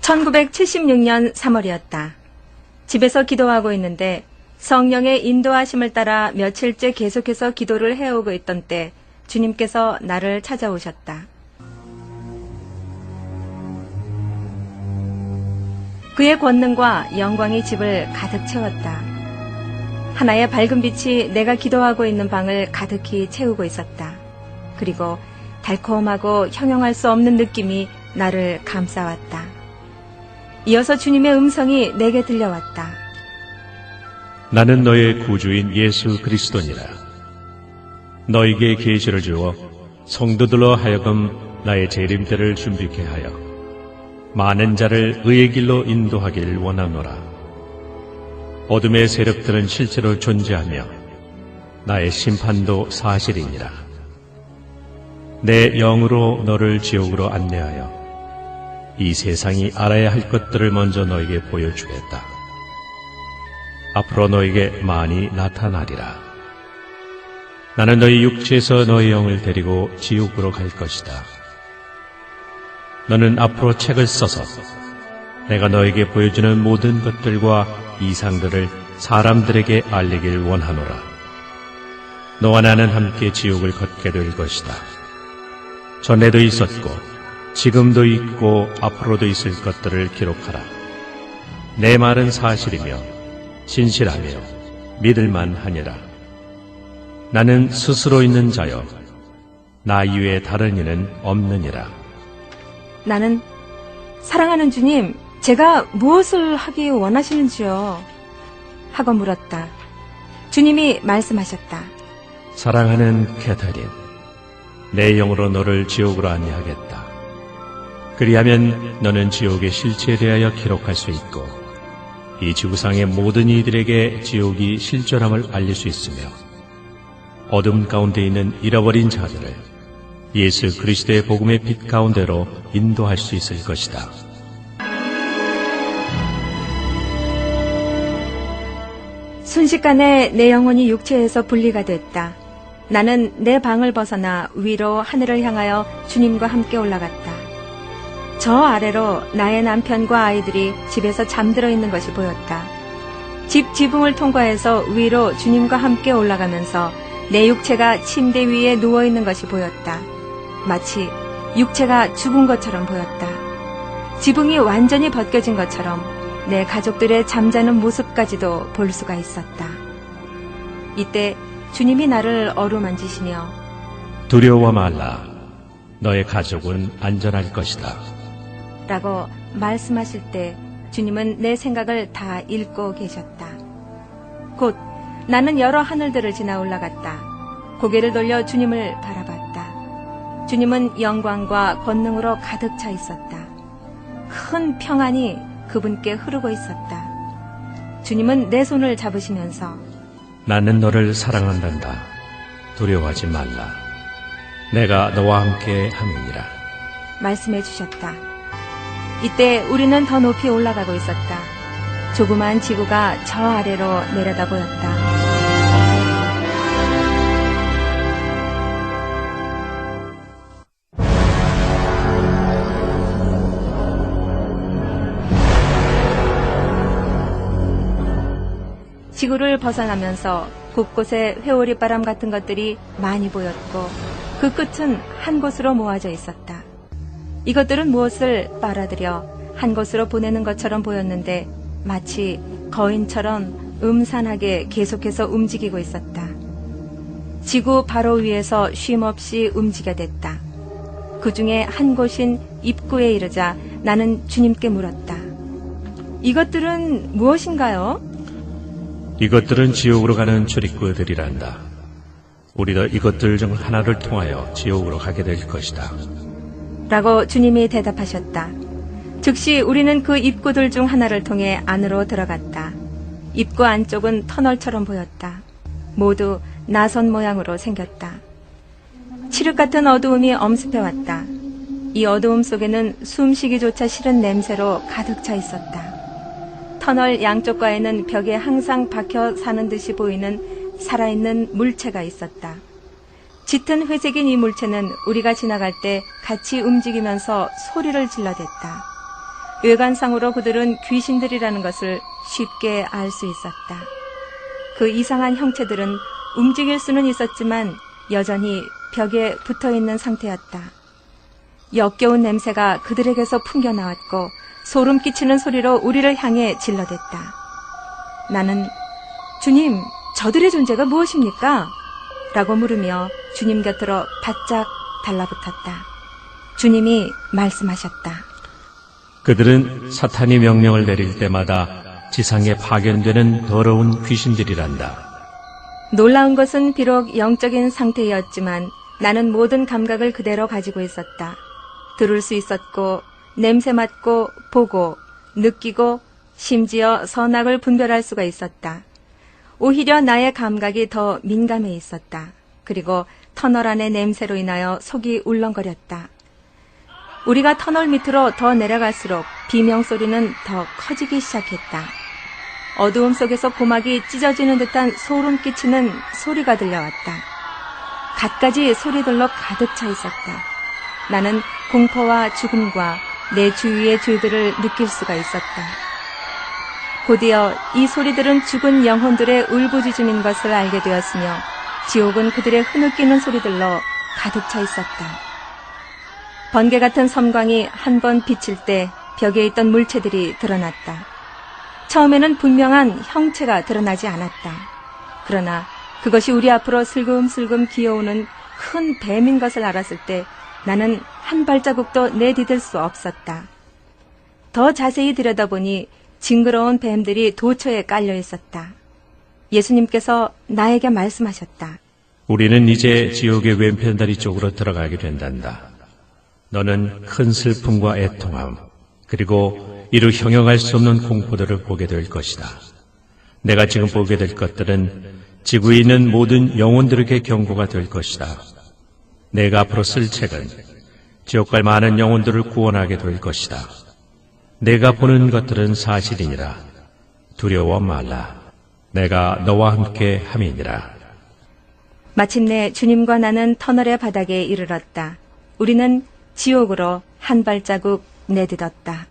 1976년 3월이었다. 집에서 기도하고 있는데 성령의 인도하심을 따라 며칠째 계속해서 기도를 해오고 있던 때 주님께서 나를 찾아오셨다. 그의 권능과 영광이 집을 가득 채웠다. 하나의 밝은 빛이 내가 기도하고 있는 방을 가득히 채우고 있었다. 그리고 달콤하고 형용할 수 없는 느낌이 나를 감싸왔다. 이어서 주님의 음성이 내게 들려왔다. 나는 너의 구주인 예수 그리스도니라. 너에게 계시를 주어 성도들로 하여금 나의 재림때를 준비케 하여 많은 자를 의의 길로 인도하길 원하노라. 어둠의 세력들은 실제로 존재하며 나의 심판도 사실이니라. 내 영으로 너를 지옥으로 안내하여 이 세상이 알아야 할 것들을 먼저 너에게 보여주겠다. 앞으로 너에게 많이 나타나리라. 나는 너희 육체에서 너의 영을 데리고 지옥으로 갈 것이다. 너는 앞으로 책을 써서 내가 너에게 보여주는 모든 것들과 이상들을 사람들에게 알리길 원하노라. 너와 나는 함께 지옥을 걷게 될 것이다. 전에도 있었고 지금도 있고 앞으로도 있을 것들을 기록하라. 내 말은 사실이며 진실하며 믿을만하니라. 나는 스스로 있는 자여 나 이외에 다른 이는 없느니라. 나는 사랑하는 주님, 제가 무엇을 하기 원하시는지요? 하고 물었다. 주님이 말씀하셨다. 사랑하는 캐터린, 내 영으로 너를 지옥으로 안내하겠다. 그리하면 너는 지옥의 실체에 대하여 기록할 수 있고 이 지구상의 모든 이들에게 지옥이 실존함을 알릴 수 있으며 어둠 가운데 있는 잃어버린 자들을 예수 그리스도의 복음의 빛 가운데로 인도할 수 있을 것이다. 순식간에 내 영혼이 육체에서 분리가 됐다. 나는 내 방을 벗어나 위로 하늘을 향하여 주님과 함께 올라갔다. 저 아래로 나의 남편과 아이들이 집에서 잠들어 있는 것이 보였다. 집 지붕을 통과해서 위로 주님과 함께 올라가면서 내 육체가 침대 위에 누워있는 것이 보였다. 마치 육체가 죽은 것처럼 보였다. 지붕이 완전히 벗겨진 것처럼 내 가족들의 잠자는 모습까지도 볼 수가 있었다. 이때 주님이 나를 어루만지시며 두려워 말라. 너의 가족은 안전할 것이다. 라고 말씀하실 때 주님은 내 생각을 다 읽고 계셨다. 곧 나는 여러 하늘들을 지나 올라갔다. 고개를 돌려 주님을 바라봤다. 주님은 영광과 권능으로 가득 차 있었다. 큰 평안이 그분께 흐르고 있었다. 주님은 내 손을 잡으시면서 나는 너를 사랑한단다. 두려워하지 말라. 내가 너와 함께 함이니라. 말씀해 주셨다. 이때 우리는 더 높이 올라가고 있었다. 조그만 지구가 저 아래로 내려다 보였다. 지구를 벗어나면서 곳곳에 회오리바람 같은 것들이 많이 보였고 그 끝은 한 곳으로 모아져 있었다. 이것들은 무엇을 빨아들여 한 곳으로 보내는 것처럼 보였는데 마치 거인처럼 음산하게 계속해서 움직이고 있었다. 지구 바로 위에서 쉼없이 움직여댔다. 그 중에 한 곳인 입구에 이르자 나는 주님께 물었다. 이것들은 무엇인가요? 이것들은 지옥으로 가는 출입구들이란다. 우리도 이것들 중 하나를 통하여 지옥으로 가게 될 것이다. 라고 주님이 대답하셨다. 즉시 우리는 그 입구들 중 하나를 통해 안으로 들어갔다. 입구 안쪽은 터널처럼 보였다. 모두 나선 모양으로 생겼다. 칠흑 같은 어두움이 엄습해왔다. 이 어두움 속에는 숨쉬기조차 싫은 냄새로 가득 차 있었다. 터널 양쪽과에는 벽에 항상 박혀 사는 듯이 보이는 살아있는 물체가 있었다. 짙은 회색인 이 물체는 우리가 지나갈 때 같이 움직이면서 소리를 질러댔다. 외관상으로 그들은 귀신들이라는 것을 쉽게 알 수 있었다. 그 이상한 형체들은 움직일 수는 있었지만 여전히 벽에 붙어있는 상태였다. 역겨운 냄새가 그들에게서 풍겨나왔고 소름 끼치는 소리로 우리를 향해 질러댔다. 나는 주님, 저들의 존재가 무엇입니까? 라고 물으며 주님 곁으로 바짝 달라붙었다. 주님이 말씀하셨다. 그들은 사탄이 명령을 내릴 때마다 지상에 파견되는 더러운 귀신들이란다. 놀라운 것은 비록 영적인 상태였지만 나는 모든 감각을 그대로 가지고 있었다. 들을 수 있었고, 냄새 맡고, 보고, 느끼고, 심지어 선악을 분별할 수가 있었다. 오히려 나의 감각이 더 민감해 있었다. 그리고 터널 안의 냄새로 인하여 속이 울렁거렸다. 우리가 터널 밑으로 더 내려갈수록 비명소리는 더 커지기 시작했다. 어두움 속에서 고막이 찢어지는 듯한 소름 끼치는 소리가 들려왔다. 갖가지 소리들로 가득 차 있었다. 나는 공포와 죽음과 내 주위의 줄들을 느낄 수가 있었다. 곧이어 이 소리들은 죽은 영혼들의 울부짖음인 것을 알게 되었으며 지옥은 그들의 흐느끼는 소리들로 가득 차 있었다. 번개 같은 섬광이 한 번 비칠 때 벽에 있던 물체들이 드러났다. 처음에는 분명한 형체가 드러나지 않았다. 그러나 그것이 우리 앞으로 슬금슬금 기어오는 큰 뱀인 것을 알았을 때 나는 한 발자국도 내디딜 수 없었다. 더 자세히 들여다보니 징그러운 뱀들이 도처에 깔려 있었다. 예수님께서 나에게 말씀하셨다. 우리는 이제 지옥의 왼편다리 쪽으로 들어가게 된단다. 너는 큰 슬픔과 애통함, 그리고 이루 형용할 수 없는 공포들을 보게 될 것이다. 내가 지금 보게 될 것들은 지구에 있는 모든 영혼들에게 경고가 될 것이다. 내가 앞으로 쓸 책은 지옥 갈 많은 영혼들을 구원하게 될 것이다. 내가 보는 것들은 사실이니라. 두려워 말라. 내가 너와 함께 함이니라. 마침내 주님과 나는 터널의 바닥에 이르렀다. 우리는 지옥으로 한 발자국 내딛었다.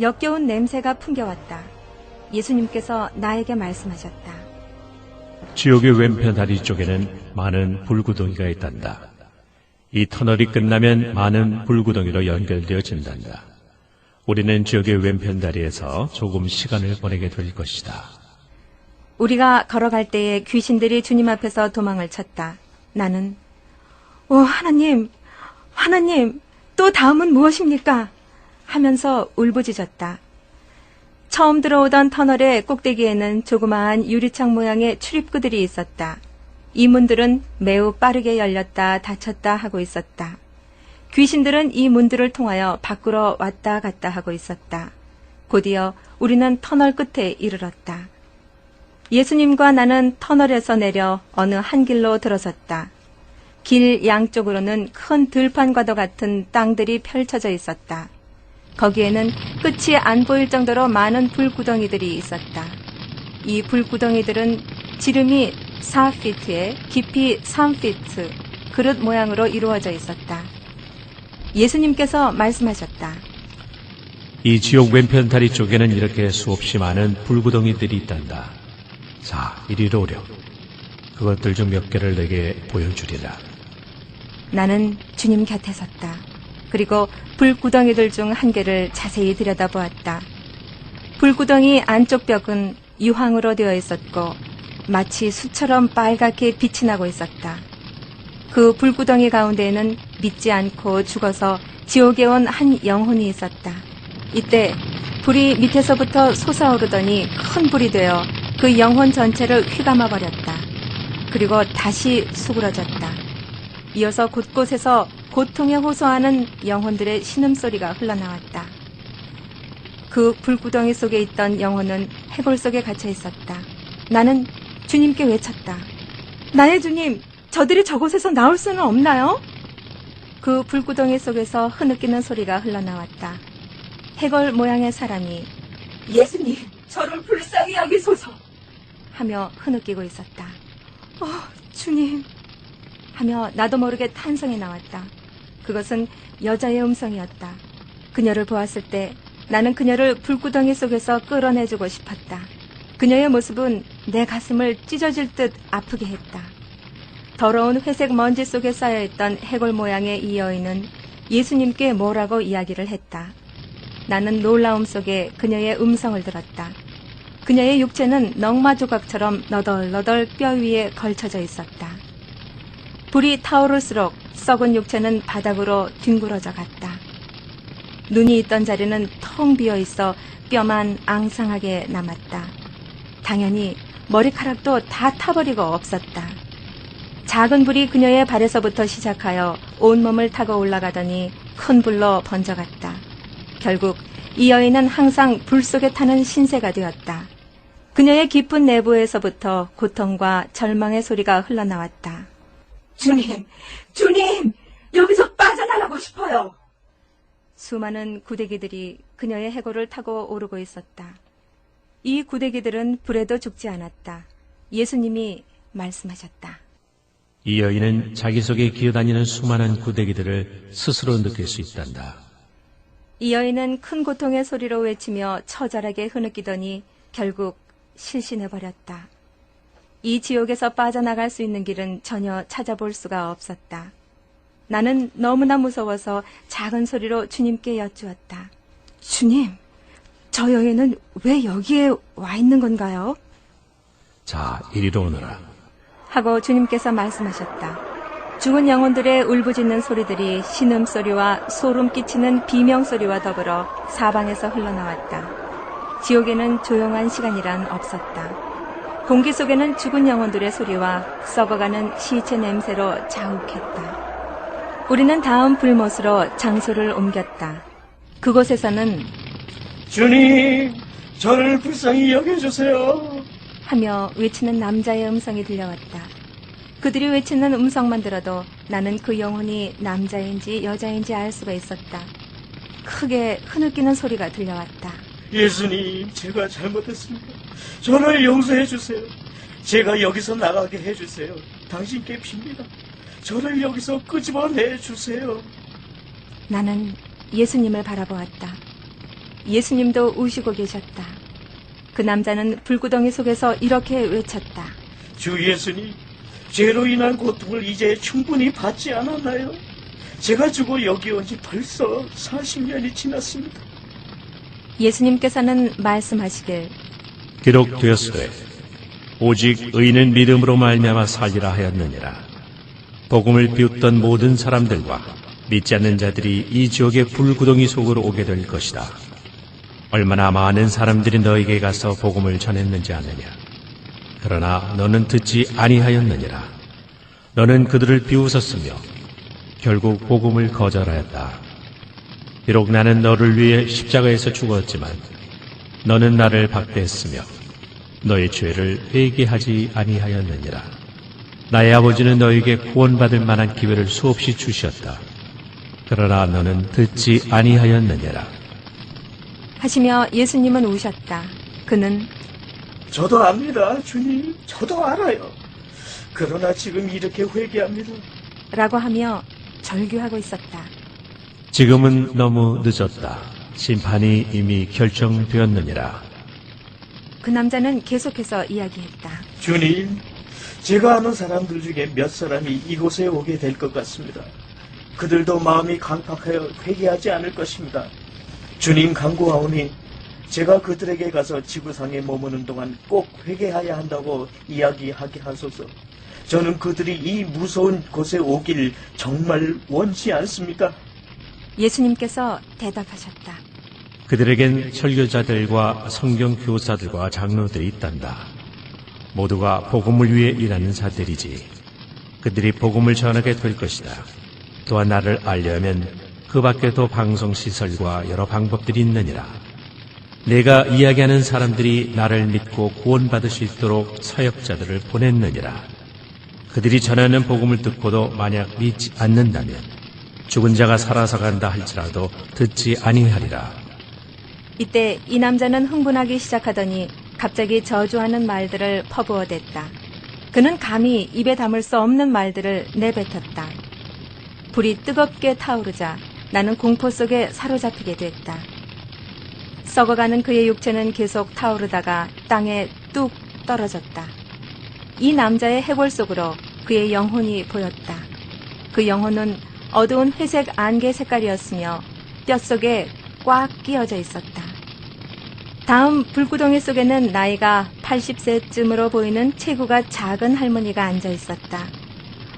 역겨운 냄새가 풍겨왔다. 예수님께서 나에게 말씀하셨다. 지옥의 왼편 다리 쪽에는 많은 불구덩이가 있단다. 이 터널이 끝나면 많은 불구덩이로 연결되어진단다. 우리는 지옥의 왼편 다리에서 조금 시간을 보내게 될 것이다. 우리가 걸어갈 때에 귀신들이 주님 앞에서 도망을 쳤다. 나는 오 하나님, 하나님, 또 다음은 무엇입니까? 하면서 울부짖었다. 처음 들어오던 터널의 꼭대기에는 조그마한 유리창 모양의 출입구들이 있었다. 이 문들은 매우 빠르게 열렸다 닫혔다 하고 있었다. 귀신들은 이 문들을 통하여 밖으로 왔다 갔다 하고 있었다. 곧이어 우리는 터널 끝에 이르렀다. 예수님과 나는 터널에서 내려 어느 한 길로 들어섰다. 길 양쪽으로는 큰 들판과도 같은 땅들이 펼쳐져 있었다. 거기에는 끝이 안 보일 정도로 많은 불구덩이들이 있었다. 이 불구덩이들은 지름이 4피트에 깊이 3피트, 그릇 모양으로 이루어져 있었다. 예수님께서 말씀하셨다. 이 지옥 왼편 다리 쪽에는 이렇게 수없이 많은 불구덩이들이 있단다. 자, 이리로 오렴. 그것들 중 몇 개를 내게 보여주리라. 나는 주님 곁에 섰다. 그리고 불구덩이들 중 한 개를 자세히 들여다보았다. 불구덩이 안쪽 벽은 유황으로 되어 있었고 마치 수처럼 빨갛게 빛이 나고 있었다. 그 불구덩이 가운데에는 믿지 않고 죽어서 지옥에 온 한 영혼이 있었다. 이때 불이 밑에서부터 솟아오르더니 큰 불이 되어 그 영혼 전체를 휘감아 버렸다. 그리고 다시 수그러졌다. 이어서 곳곳에서 고통에 호소하는 영혼들의 신음소리가 흘러나왔다. 그 불구덩이 속에 있던 영혼은 해골 속에 갇혀 있었다. 나는 주님께 외쳤다. 나의 주님, 저들이 저곳에서 나올 수는 없나요? 그 불구덩이 속에서 흐느끼는 소리가 흘러나왔다. 해골 모양의 사람이 예수님, 저를 불쌍히 여기소서 하며 흐느끼고 있었다. 주님 하며 나도 모르게 탄성이 나왔다. 그것은 여자의 음성이었다. 그녀를 보았을 때 나는 그녀를 불구덩이 속에서 끌어내주고 싶었다. 그녀의 모습은 내 가슴을 찢어질 듯 아프게 했다. 더러운 회색 먼지 속에 쌓여있던 해골 모양의 이 여인은 예수님께 뭐라고 이야기를 했다. 나는 놀라움 속에 그녀의 음성을 들었다. 그녀의 육체는 넝마 조각처럼 너덜너덜 뼈 위에 걸쳐져 있었다. 불이 타오를수록 썩은 육체는 바닥으로 뒹굴어져 갔다. 눈이 있던 자리는 텅 비어 있어 뼈만 앙상하게 남았다. 당연히 머리카락도 다 타버리고 없었다. 작은 불이 그녀의 발에서부터 시작하여 온몸을 타고 올라가더니 큰 불로 번져갔다. 결국 이 여인은 항상 불 속에 타는 신세가 되었다. 그녀의 깊은 내부에서부터 고통과 절망의 소리가 흘러나왔다. 주님, 주님, 여기서 빠져나가고 싶어요. 수많은 구데기들이 그녀의 해골을 타고 오르고 있었다. 이 구데기들은 불에도 죽지 않았다. 예수님이 말씀하셨다. 이 여인은 자기 속에 기어다니는 수많은 구데기들을 스스로 느낄 수 있단다. 이 여인은 큰 고통의 소리로 외치며 처절하게 흐느끼더니 결국 실신해버렸다. 이 지옥에서 빠져나갈 수 있는 길은 전혀 찾아볼 수가 없었다. 나는 너무나 무서워서 작은 소리로 주님께 여쭈었다. 주님, 저 여인은 왜 여기에 와 있는 건가요? 자, 이리로 오너라. 하고 주님께서 말씀하셨다. 죽은 영혼들의 울부짖는 소리들이 신음소리와 소름 끼치는 비명소리와 더불어 사방에서 흘러나왔다. 지옥에는 조용한 시간이란 없었다. 공기 속에는 죽은 영혼들의 소리와 썩어가는 시체 냄새로 자욱했다. 우리는 다음 불못으로 장소를 옮겼다. 그곳에서는 주님, 저를 불쌍히 여겨주세요. 하며 외치는 남자의 음성이 들려왔다. 그들이 외치는 음성만 들어도 나는 그 영혼이 남자인지 여자인지 알 수가 있었다. 크게 흐느끼는 소리가 들려왔다. 예수님, 제가 잘못했습니다. 저를 용서해 주세요. 제가 여기서 나가게 해주세요. 당신께 빕니다. 저를 여기서 끄집어내 주세요. 나는 예수님을 바라보았다. 예수님도 우시고 계셨다. 그 남자는 불구덩이 속에서 이렇게 외쳤다. 주 예수님, 죄로 인한 고통을 이제 충분히 받지 않았나요? 제가 죽어 여기 온 지 벌써 40년이 지났습니다. 예수님께서는 말씀하시길 기록되었으되 오직 의인은 믿음으로 말미암아 살리라 하였느니라. 복음을 비웃던 모든 사람들과 믿지 않는 자들이 이 지옥의 불구덩이 속으로 오게 될 것이다. 얼마나 많은 사람들이 너에게 가서 복음을 전했는지 아느냐. 그러나 너는 듣지 아니하였느니라. 너는 그들을 비웃었으며 결국 복음을 거절하였다. 비록 나는 너를 위해 십자가에서 죽었지만 너는 나를 박대했으며 너의 죄를 회개하지 아니하였느니라. 나의 아버지는 너에게 구원받을 만한 기회를 수없이 주셨다. 그러나 너는 듣지 아니하였느니라. 하시며 예수님은 우셨다. 그는 저도 압니다, 주님. 저도 알아요. 그러나 지금 이렇게 회개합니다. 라고 하며 절규하고 있었다. 지금은 너무 늦었다. 심판이 이미 결정되었느니라. 그 남자는 계속해서 이야기했다. 주님, 제가 아는 사람들 중에 몇 사람이 이곳에 오게 될 것 같습니다. 그들도 마음이 강팍하여 회개하지 않을 것입니다. 주님 간구하오니 제가 그들에게 가서 지구상에 머무는 동안 꼭 회개해야 한다고 이야기하게 하소서. 저는 그들이 이 무서운 곳에 오길 정말 원치 않습니다. 예수님께서 대답하셨다. 그들에겐 설교자들과 성경 교사들과 장로들이 있단다. 모두가 복음을 위해 일하는 자들이지. 그들이 복음을 전하게 될 것이다. 또한 나를 알려면 그 밖에도 방송시설과 여러 방법들이 있느니라. 내가 이야기하는 사람들이 나를 믿고 구원받을 수 있도록 사역자들을 보냈느니라. 그들이 전하는 복음을 듣고도 만약 믿지 않는다면 죽은 자가 살아서 간다 할지라도 듣지 아니하리라. 이때 이 남자는 흥분하기 시작하더니 갑자기 저주하는 말들을 퍼부어댔다. 그는 감히 입에 담을 수 없는 말들을 내뱉었다. 불이 뜨겁게 타오르자 나는 공포 속에 사로잡히게 됐다. 썩어가는 그의 육체는 계속 타오르다가 땅에 뚝 떨어졌다. 이 남자의 해골 속으로 그의 영혼이 보였다. 그 영혼은 어두운 회색 안개 색깔이었으며 뼛속에 꽉 끼어져 있었다. 다음 불구덩이 속에는 나이가 80세쯤으로 보이는 체구가 작은 할머니가 앉아 있었다.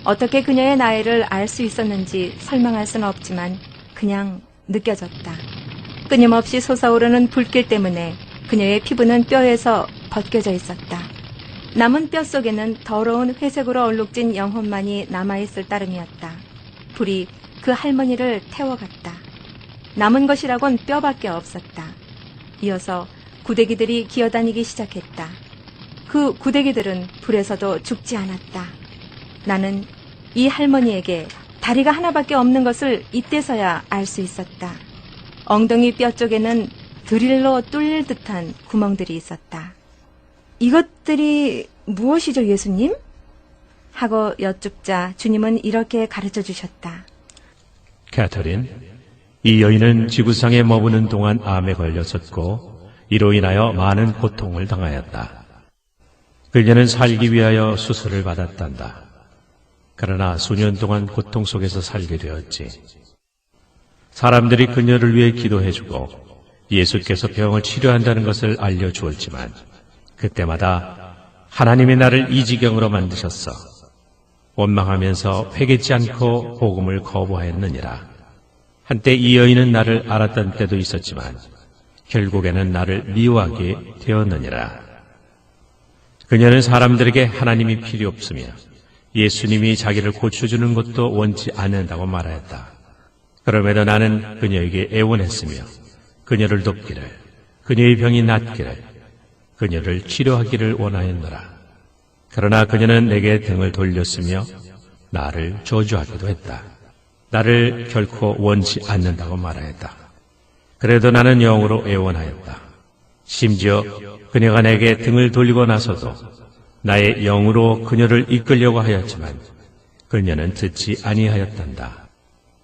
어떻게 그녀의 나이를 알 수 있었는지 설명할 수는 없지만 그냥 느껴졌다. 끊임없이 솟아오르는 불길 때문에 그녀의 피부는 뼈에서 벗겨져 있었다. 남은 뼈 속에는 더러운 회색으로 얼룩진 영혼만이 남아있을 따름이었다. 불이 그 할머니를 태워갔다. 남은 것이라곤 뼈밖에 없었다. 이어서 구데기들이 기어다니기 시작했다. 그 구데기들은 불에서도 죽지 않았다. 나는 이 할머니에게 다리가 하나밖에 없는 것을 이때서야 알 수 있었다. 엉덩이 뼈 쪽에는 드릴로 뚫릴 듯한 구멍들이 있었다. 이것들이 무엇이죠, 예수님? 하고 여쭙자 주님은 이렇게 가르쳐 주셨다. 캐터린, 이 여인은 지구상에 머무는 동안 암에 걸렸었고 이로 인하여 많은 고통을 당하였다. 그녀는 살기 위하여 수술을 받았단다. 그러나 수년 동안 고통 속에서 살게 되었지. 사람들이 그녀를 위해 기도해주고 예수께서 병을 치료한다는 것을 알려주었지만 그때마다 하나님이 나를 이 지경으로 만드셨어. 원망하면서 회개치 않고 복음을 거부하였느니라. 한때 이 여인은 나를 알았던 때도 있었지만 결국에는 나를 미워하게 되었느니라. 그녀는 사람들에게 하나님이 필요 없으며 예수님이 자기를 고쳐주는 것도 원치 않는다고 말하였다. 그럼에도 나는 그녀에게 애원했으며 그녀를 돕기를, 그녀의 병이 낫기를, 그녀를 치료하기를 원하였노라. 그러나 그녀는 내게 등을 돌렸으며 나를 저주하기도 했다. 나를 결코 원치 않는다고 말하였다. 그래도 나는 영으로 애원하였다. 심지어 그녀가 내게 등을 돌리고 나서도 나의 영으로 그녀를 이끌려고 하였지만 그녀는 듣지 아니하였단다.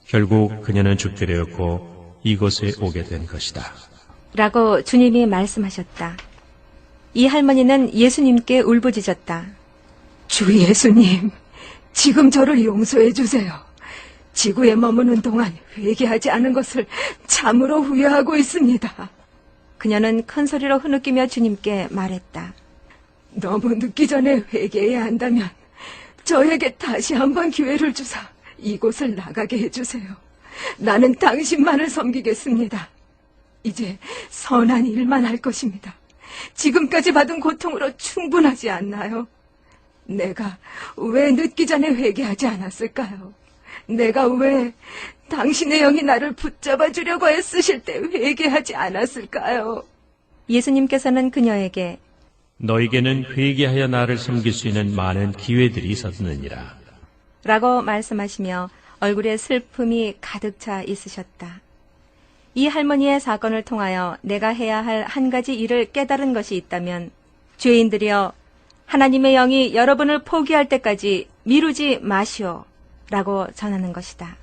결국 그녀는 죽게 되었고 이곳에 오게 된 것이다. 라고 주님이 말씀하셨다. 이 할머니는 예수님께 울부짖었다. 주 예수님, 지금 저를 용서해 주세요. 지구에 머무는 동안 회개하지 않은 것을 참으로 후회하고 있습니다. 그녀는 큰 소리로 흐느끼며 주님께 말했다. 너무 늦기 전에 회개해야 한다면 저에게 다시 한번 기회를 주사 이곳을 나가게 해주세요. 나는 당신만을 섬기겠습니다. 이제 선한 일만 할 것입니다. 지금까지 받은 고통으로 충분하지 않나요? 내가 왜 늦기 전에 회개하지 않았을까요? 내가 왜 당신의 영이 나를 붙잡아 주려고 애쓰실 때 회개하지 않았을까요? 예수님께서는 그녀에게 너에게는 회개하여 나를 섬길 수 있는 많은 기회들이 있었느니라. 라고 말씀하시며 얼굴에 슬픔이 가득 차 있으셨다. 이 할머니의 사건을 통하여 내가 해야 할 한 가지 일을 깨달은 것이 있다면 죄인들이여 하나님의 영이 여러분을 포기할 때까지 미루지 마시오 라고 전하는 것이다.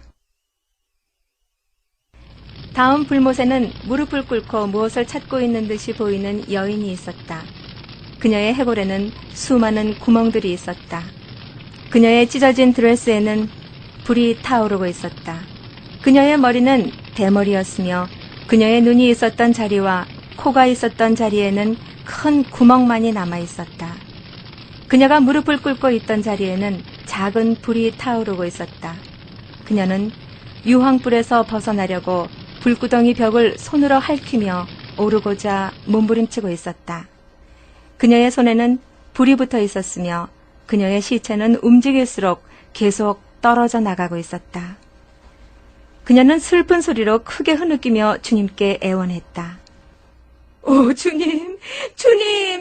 다음 불못에는 무릎을 꿇고 무엇을 찾고 있는 듯이 보이는 여인이 있었다. 그녀의 해골에는 수많은 구멍들이 있었다. 그녀의 찢어진 드레스에는 불이 타오르고 있었다. 그녀의 머리는 대머리였으며 그녀의 눈이 있었던 자리와 코가 있었던 자리에는 큰 구멍만이 남아 있었다. 그녀가 무릎을 꿇고 있던 자리에는 작은 불이 타오르고 있었다. 그녀는 유황불에서 벗어나려고 불구덩이 벽을 손으로 핥히며 오르고자 몸부림치고 있었다. 그녀의 손에는 불이 붙어 있었으며 그녀의 시체는 움직일수록 계속 떨어져 나가고 있었다. 그녀는 슬픈 소리로 크게 흐느끼며 주님께 애원했다. 오, 주님,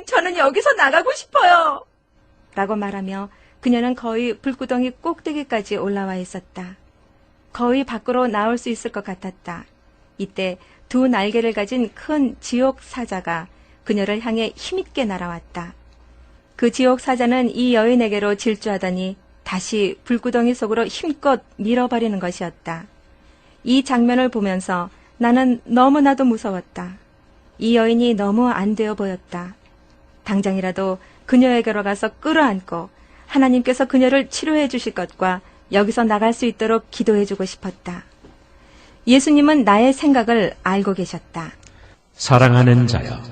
저는 여기서 나가고 싶어요. 라고 말하며 그녀는 거의 불구덩이 꼭대기까지 올라와 있었다. 거의 밖으로 나올 수 있을 것 같았다. 이때 두 날개를 가진 큰 지옥 사자가 그녀를 향해 힘있게 날아왔다. 그 지옥 사자는 이 여인에게로 질주하더니 다시 불구덩이 속으로 힘껏 밀어버리는 것이었다. 이 장면을 보면서 나는 너무나도 무서웠다. 이 여인이 너무 안 되어 보였다. 당장이라도 그녀에게로 가서 끌어안고 하나님께서 그녀를 치료해 주실 것과 여기서 나갈 수 있도록 기도해 주고 싶었다. 예수님은 나의 생각을 알고 계셨다. 사랑하는 자여,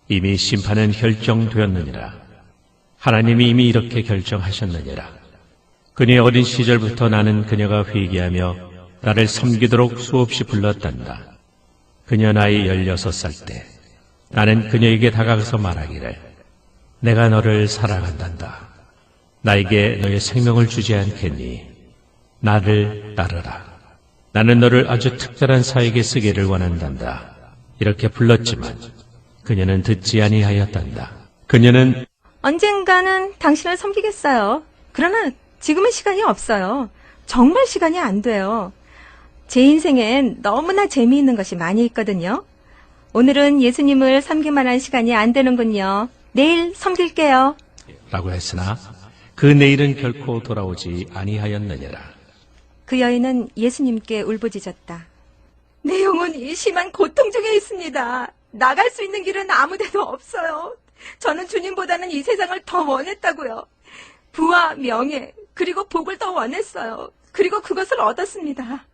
이미 심판은 결정되었느니라. 하나님이 이미 이렇게 결정하셨느니라. 그녀의 어린 시절부터 나는 그녀가 회개하며 나를 섬기도록 수없이 불렀단다. 그녀 나이 16살 때 나는 그녀에게 다가가서 말하기를 내가 너를 사랑한단다. 나에게 너의 생명을 주지 않겠니? 나를 따르라. 나는 너를 아주 특별한 사에게 쓰기를 원한단다. 이렇게 불렀지만 그녀는 듣지 아니하였단다. 그녀는 언젠가는 당신을 섬기겠어요. 그러나 지금은 시간이 없어요. 정말 시간이 안 돼요. 제 인생엔 너무나 재미있는 것이 많이 있거든요. 오늘은 예수님을 섬기만 한 시간이 안 되는군요. 내일 섬길게요. 라고 했으나 그 내일은 결코 돌아오지 아니하였느니라. 그 여인은 예수님께 울부짖었다. 내 영혼이 심한 고통 중에 있습니다. 나갈 수 있는 길은 아무 데도 없어요. 저는 주님보다는 이 세상을 더 원했다고요. 부와 명예, 그리고 복을 더 원했어요. 그리고 그것을 얻었습니다.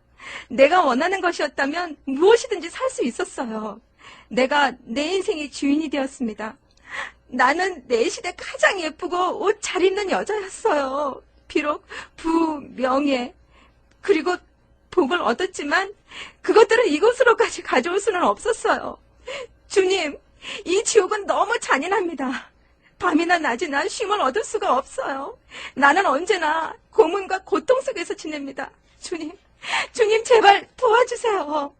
내가 원하는 것이었다면 무엇이든지 살 수 있었어요. 내가 내 인생의 주인이 되었습니다. 나는 내 시대 가장 예쁘고 옷 잘 입는 여자였어요. 비록 부, 명예, 그리고 복을 얻었지만 그것들을 이곳으로까지 가져올 수는 없었어요. 주님, 이 지옥은 너무 잔인합니다. 밤이나 낮이나 쉼을 얻을 수가 없어요. 나는 언제나 고문과 고통 속에서 지냅니다. 주님 제발 도와주세요.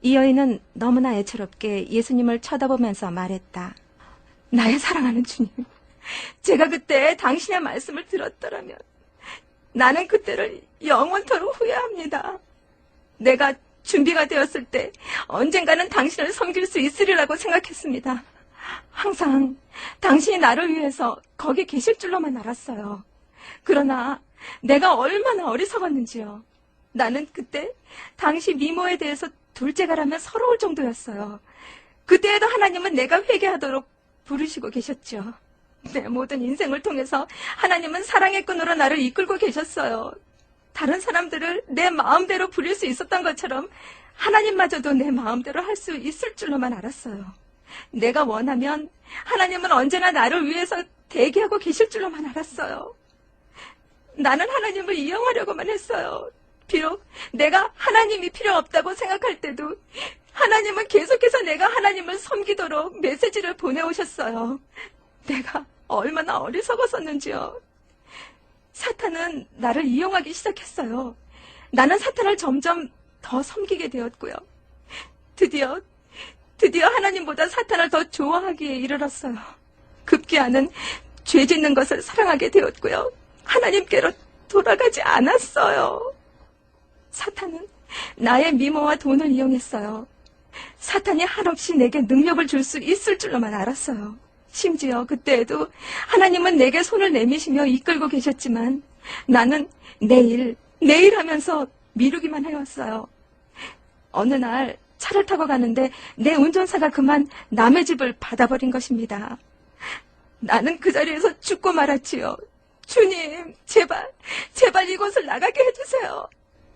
이 여인은 너무나 애처롭게 예수님을 쳐다보면서 말했다. 나의 사랑하는 주님, 제가 그때 당신의 말씀을 들었더라면 나는 그때를 영원토록 후회합니다. 내가 준비가 되었을 때 언젠가는 당신을 섬길 수 있으리라고 생각했습니다. 항상 당신이 나를 위해서 거기 계실 줄로만 알았어요. 그러나 내가 얼마나 어리석었는지요. 나는 그때 당시 미모에 대해서 둘째가라면 서러울 정도였어요. 그때에도 하나님은 내가 회개하도록 부르시고 계셨죠. 내 모든 인생을 통해서 하나님은 사랑의 끈으로 나를 이끌고 계셨어요. 다른 사람들을 내 마음대로 부릴 수 있었던 것처럼 하나님마저도 내 마음대로 할 수 있을 줄로만 알았어요. 내가 원하면 하나님은 언제나 나를 위해서 대기하고 계실 줄로만 알았어요. 나는 하나님을 이용하려고만 했어요. 비록 내가 하나님이 필요 없다고 생각할 때도 하나님은 계속해서 내가 하나님을 섬기도록 메시지를 보내오셨어요. 내가 얼마나 어리석었었는지요. 사탄은 나를 이용하기 시작했어요. 나는 사탄을 점점 더 섬기게 되었고요. 드디어 하나님보다 사탄을 더 좋아하기에 이르렀어요. 급기야는 죄 짓는 것을 사랑하게 되었고요. 하나님께로 돌아가지 않았어요. 사탄은 나의 미모와 돈을 이용했어요. 사탄이 한없이 내게 능력을 줄 수 있을 줄로만 알았어요. 심지어 그때에도 하나님은 내게 손을 내미시며 이끌고 계셨지만 나는 내일 하면서 미루기만 해왔어요. 어느 날 차를 타고 가는데 내 운전사가 그만 남의 집을 받아버린 것입니다. 나는 그 자리에서 죽고 말았지요. 주님, 제발 이곳을 나가게 해주세요.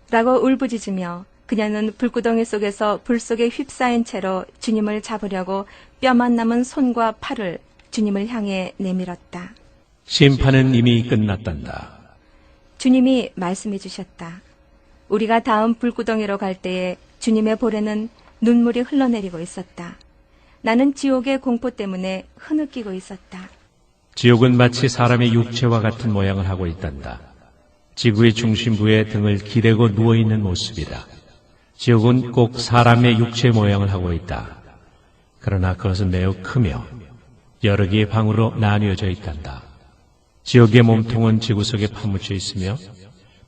라고 울부짖으며 그녀는 불구덩이 속에서 불 속에 휩싸인 채로 주님을 잡으려고 뼈만 남은 손과 팔을 주님을 향해 내밀었다. 심판은 이미 끝났단다. 주님이 말씀해 주셨다. 우리가 다음 불구덩이로 갈 때에 주님의 볼에는 눈물이 흘러내리고 있었다. 나는 지옥의 공포 때문에 흐느끼고 있었다. 지옥은 마치 사람의 육체와 같은 모양을 하고 있단다. 지구의 중심부에 등을 기대고 누워있는 모습이다. 지옥은 꼭 사람의 육체 모양을 하고 있다. 그러나 그것은 매우 크며 여러 개의 방으로 나뉘어져 있단다. 지옥의 몸통은 지구 속에 파묻혀 있으며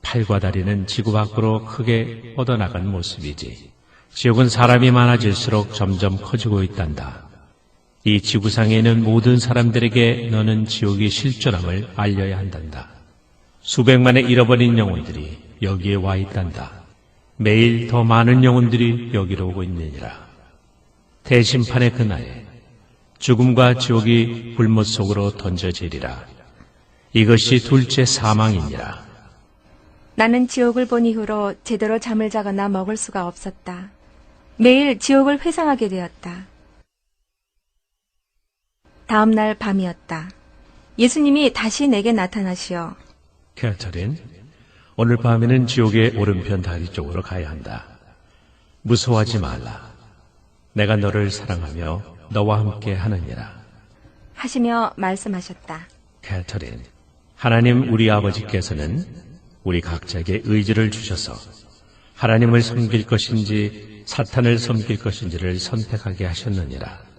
팔과 다리는 지구 밖으로 크게 뻗어나간 모습이지. 지옥은 사람이 많아질수록 점점 커지고 있단다. 이 지구상에 있는 모든 사람들에게 너는 지옥이 실존함을 알려야 한단다. 수백만의 잃어버린 영혼들이 여기에 와 있단다. 매일 더 많은 영혼들이 여기로 오고 있느니라. 대심판의 그날에 죽음과 지옥이 불못 속으로 던져지리라. 이것이 둘째 사망이니라. 나는 지옥을 본 이후로 제대로 잠을 자거나 먹을 수가 없었다. 매일 지옥을 회상하게 되었다. 다음 날 밤이었다. 예수님이 다시 내게 나타나시어 캐터린, 오늘 밤에는 지옥의 오른편 다리 쪽으로 가야 한다. 무서워하지 말라. 내가 너를 사랑하며 너와 함께 하느니라. 하시며 말씀하셨다. 캐터린, 하나님 우리 아버지께서는 우리 각자에게 의지를 주셔서 하나님을 섬길 것인지 사탄을 섬길 것인지를 선택하게 하셨느니라.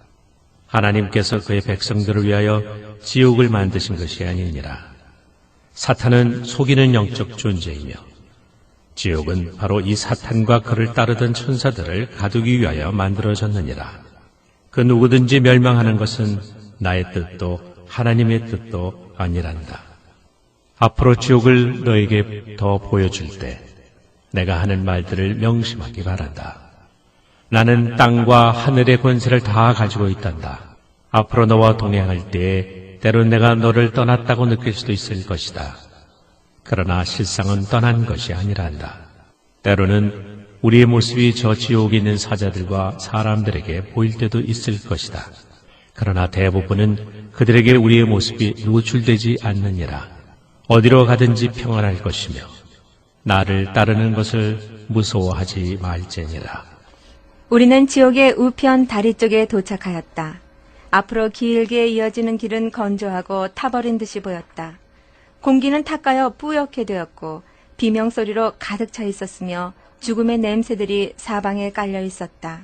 하나님께서 그의 백성들을 위하여 지옥을 만드신 것이 아니니라. 사탄은 속이는 영적 존재이며 지옥은 바로 이 사탄과 그를 따르던 천사들을 가두기 위하여 만들어졌느니라. 그 누구든지 멸망하는 것은 나의 뜻도 하나님의 뜻도 아니란다. 앞으로 지옥을 너에게 더 보여줄 때 내가 하는 말들을 명심하기 바란다. 나는 땅과 하늘의 권세를 다 가지고 있단다. 앞으로 너와 동행할 때에 때론 내가 너를 떠났다고 느낄 수도 있을 것이다. 그러나 실상은 떠난 것이 아니란다. 때로는 우리의 모습이 저 지옥에 있는 사자들과 사람들에게 보일 때도 있을 것이다. 그러나 대부분은 그들에게 우리의 모습이 노출되지 않느니라. 어디로 가든지 평안할 것이며 나를 따르는 것을 무서워하지 말지니라. 우리는 지옥의 우편 다리 쪽에 도착하였다. 앞으로 길게 이어지는 길은 건조하고 타버린 듯이 보였다. 공기는 탁가여 뿌옇게 되었고 비명소리로 가득 차 있었으며 죽음의 냄새들이 사방에 깔려 있었다.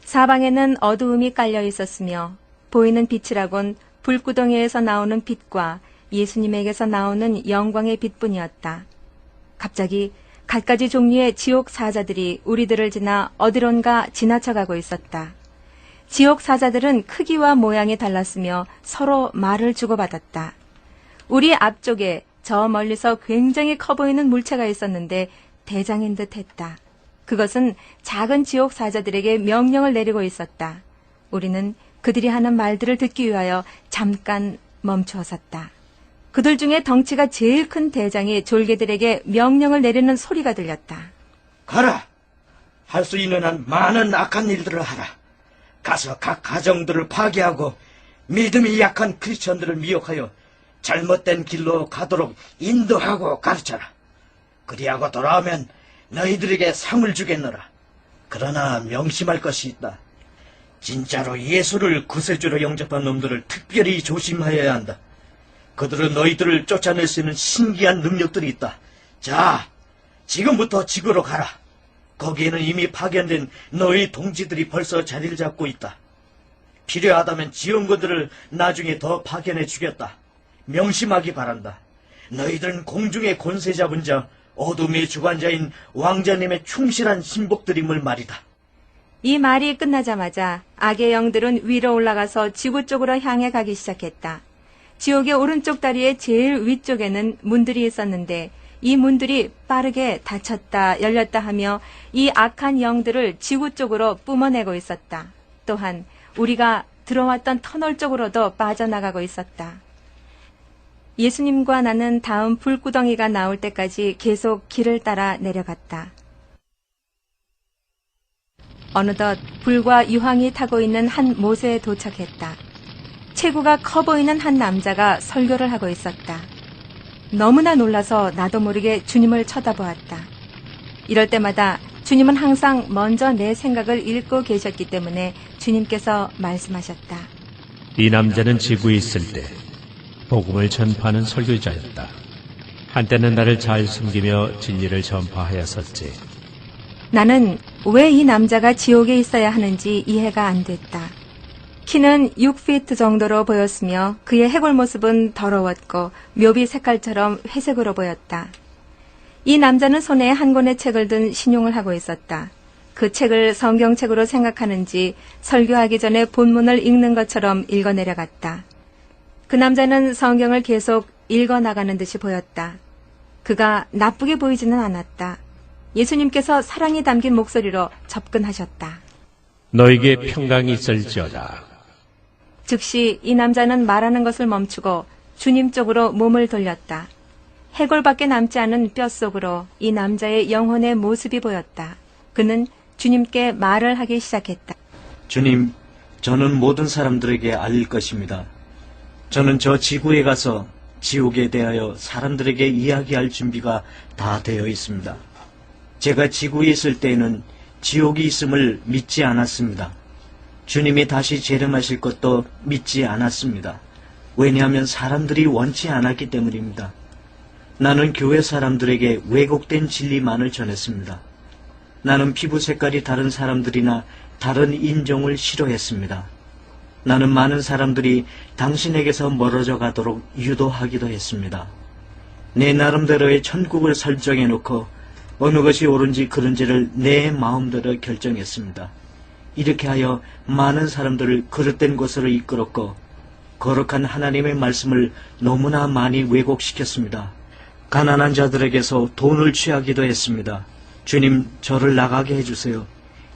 사방에는 어두움이 깔려 있었으며 보이는 빛이라곤 불구덩이에서 나오는 빛과 예수님에게서 나오는 영광의 빛뿐이었다. 갑자기 갖가지 종류의 지옥 사자들이 우리들을 지나 어디론가 지나쳐가고 있었다. 지옥 사자들은 크기와 모양이 달랐으며 서로 말을 주고받았다. 우리 앞쪽에 저 멀리서 굉장히 커 보이는 물체가 있었는데 대장인 듯 했다. 그것은 작은 지옥 사자들에게 명령을 내리고 있었다. 우리는 그들이 하는 말들을 듣기 위하여 잠깐 멈추어 섰다. 그들 중에 덩치가 제일 큰 대장이 졸개들에게 명령을 내리는 소리가 들렸다. 가라! 할 수 있는 한 많은 악한 일들을 하라. 가서 각 가정들을 파괴하고 믿음이 약한 크리스천들을 미혹하여 잘못된 길로 가도록 인도하고 가르쳐라. 그리하고 돌아오면 너희들에게 상을 주겠노라. 그러나 명심할 것이 있다. 진짜로 예수를 구세주로 영접한 놈들을 특별히 조심하여야 한다. 그들은 너희들을 쫓아낼 수 있는 신기한 능력들이 있다. 자, 지금부터 지구로 가라. 거기에는 이미 파견된 너희 동지들이 벌써 자리를 잡고 있다. 필요하다면 지원군들을 나중에 더 파견해 주겠다. 명심하기 바란다. 너희들은 공중의 권세 잡은 자, 어둠의 주관자인 왕자님의 충실한 신복들임을 말이다. 이 말이 끝나자마자 악의 영들은 위로 올라가서 지구 쪽으로 향해 가기 시작했다. 지옥의 오른쪽 다리의 제일 위쪽에는 문들이 있었는데 이 문들이 빠르게 닫혔다 열렸다 하며 이 악한 영들을 지구 쪽으로 뿜어내고 있었다. 또한 우리가 들어왔던 터널 쪽으로도 빠져나가고 있었다. 예수님과 나는 다음 불구덩이가 나올 때까지 계속 길을 따라 내려갔다. 어느덧 불과 유황이 타고 있는 한 못에 도착했다. 체구가 커 보이는 한 남자가 설교를 하고 있었다. 너무나 놀라서 나도 모르게 주님을 쳐다보았다. 이럴 때마다 주님은 항상 먼저 내 생각을 읽고 계셨기 때문에 주님께서 말씀하셨다. 이 남자는 지구에 있을 때 복음을 전파하는 설교자였다. 한때는 나를 잘 숨기며 진리를 전파하였었지. 나는 왜 이 남자가 지옥에 있어야 하는지 이해가 안 됐다. 키는 6피트 정도로 보였으며 그의 해골 모습은 더러웠고 묘비 색깔처럼 회색으로 보였다. 이 남자는 손에 한 권의 책을 든 신용을 하고 있었다. 그 책을 성경책으로 생각하는지 설교하기 전에 본문을 읽는 것처럼 읽어내려갔다. 그 남자는 성경을 계속 읽어나가는 듯이 보였다. 그가 나쁘게 보이지는 않았다. 예수님께서 사랑이 담긴 목소리로 접근하셨다. 너에게 평강이 있을지어다. 즉시 이 남자는 말하는 것을 멈추고 주님 쪽으로 몸을 돌렸다. 해골밖에 남지 않은 뼛속으로 이 남자의 영혼의 모습이 보였다. 그는 주님께 말을 하기 시작했다. 주님, 저는 모든 사람들에게 알릴 것입니다. 저는 저 지구에 가서 지옥에 대하여 사람들에게 이야기할 준비가 다 되어 있습니다. 제가 지구에 있을 때에는 지옥이 있음을 믿지 않았습니다. 주님이 다시 재림하실 것도 믿지 않았습니다. 왜냐하면 사람들이 원치 않았기 때문입니다. 나는 교회 사람들에게 왜곡된 진리만을 전했습니다. 나는 피부 색깔이 다른 사람들이나 다른 인종을 싫어했습니다. 나는 많은 사람들이 당신에게서 멀어져 가도록 유도하기도 했습니다. 내 나름대로의 천국을 설정해놓고 어느 것이 옳은지 그른지를 내 마음대로 결정했습니다. 이렇게 하여 많은 사람들을 그릇된 곳으로 이끌었고 거룩한 하나님의 말씀을 너무나 많이 왜곡시켰습니다. 가난한 자들에게서 돈을 취하기도 했습니다. 주님, 저를 나가게 해주세요.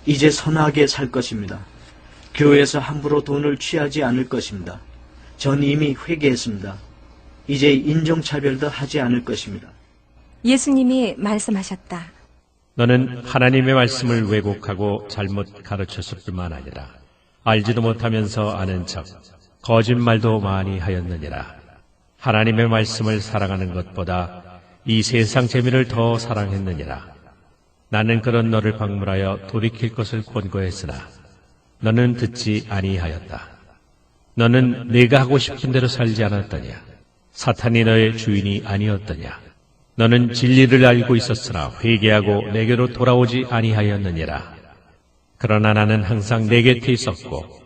이제 선하게 살 것입니다. 교회에서 함부로 돈을 취하지 않을 것입니다. 전 이미 회개했습니다. 이제 인종차별도 하지 않을 것입니다. 예수님이 말씀하셨다. 너는 하나님의 말씀을 왜곡하고 잘못 가르쳤을 뿐만 아니라 알지도 못하면서 아는 척 거짓말도 많이 하였느니라. 하나님의 말씀을 사랑하는 것보다 이 세상 재미를 더 사랑했느니라. 나는 그런 너를 방문하여 돌이킬 것을 권고했으나 너는 듣지 아니하였다. 너는 네가 하고 싶은 대로 살지 않았더냐? 사탄이 너의 주인이 아니었더냐? 너는 진리를 알고 있었으나 회개하고 내게로 돌아오지 아니하였느니라. 그러나 나는 항상 내 곁에 있었고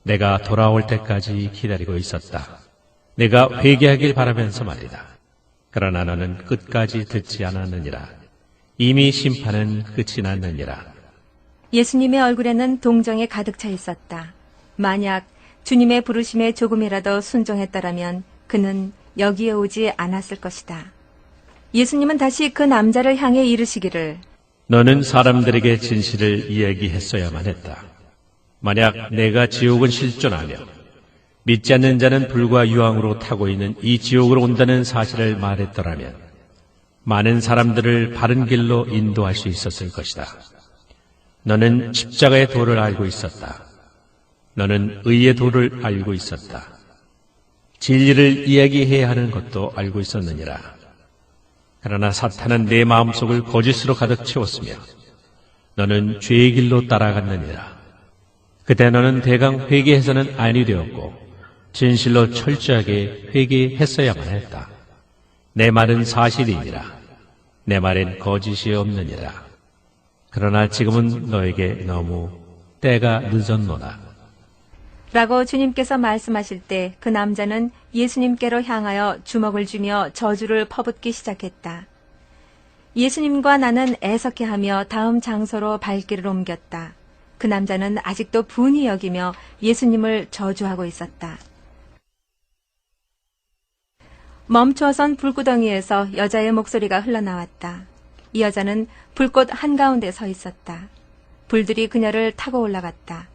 내가 돌아올 때까지 기다리고 있었다. 내가 회개하길 바라면서 말이다. 그러나 너는 끝까지 듣지 않았느니라. 이미 심판은 끝이 났느니라. 예수님의 얼굴에는 동정이 가득 차 있었다. 만약 주님의 부르심에 조금이라도 순종했더라면 그는 여기에 오지 않았을 것이다. 예수님은 다시 그 남자를 향해 이르시기를 너는 사람들에게 진실을 이야기했어야만 했다. 만약 내가 지옥은 실존하며 믿지 않는 자는 불과 유황으로 타고 있는 이 지옥으로 온다는 사실을 말했더라면 많은 사람들을 바른 길로 인도할 수 있었을 것이다. 너는 십자가의 도를 알고 있었다. 너는 의의 도를 알고 있었다. 진리를 이야기해야 하는 것도 알고 있었느니라. 그러나 사탄은 내 마음속을 거짓으로 가득 채웠으며 너는 죄의 길로 따라갔느니라. 그때 너는 대강 회개해서는 아니 되었고 진실로 철저하게 회개했어야만 했다. 내 말은 사실이니라. 내 말엔 거짓이 없느니라. 그러나 지금은 너에게 너무 때가 늦었노라. 라고 주님께서 말씀하실 때 그 남자는 예수님께로 향하여 주먹을 쥐며 저주를 퍼붓기 시작했다. 예수님과 나는 애석해하며 다음 장소로 발길을 옮겼다. 그 남자는 아직도 분이 여기며 예수님을 저주하고 있었다. 멈추어선 불구덩이에서 여자의 목소리가 흘러나왔다. 이 여자는 불꽃 한가운데 서 있었다. 불들이 그녀를 타고 올라갔다.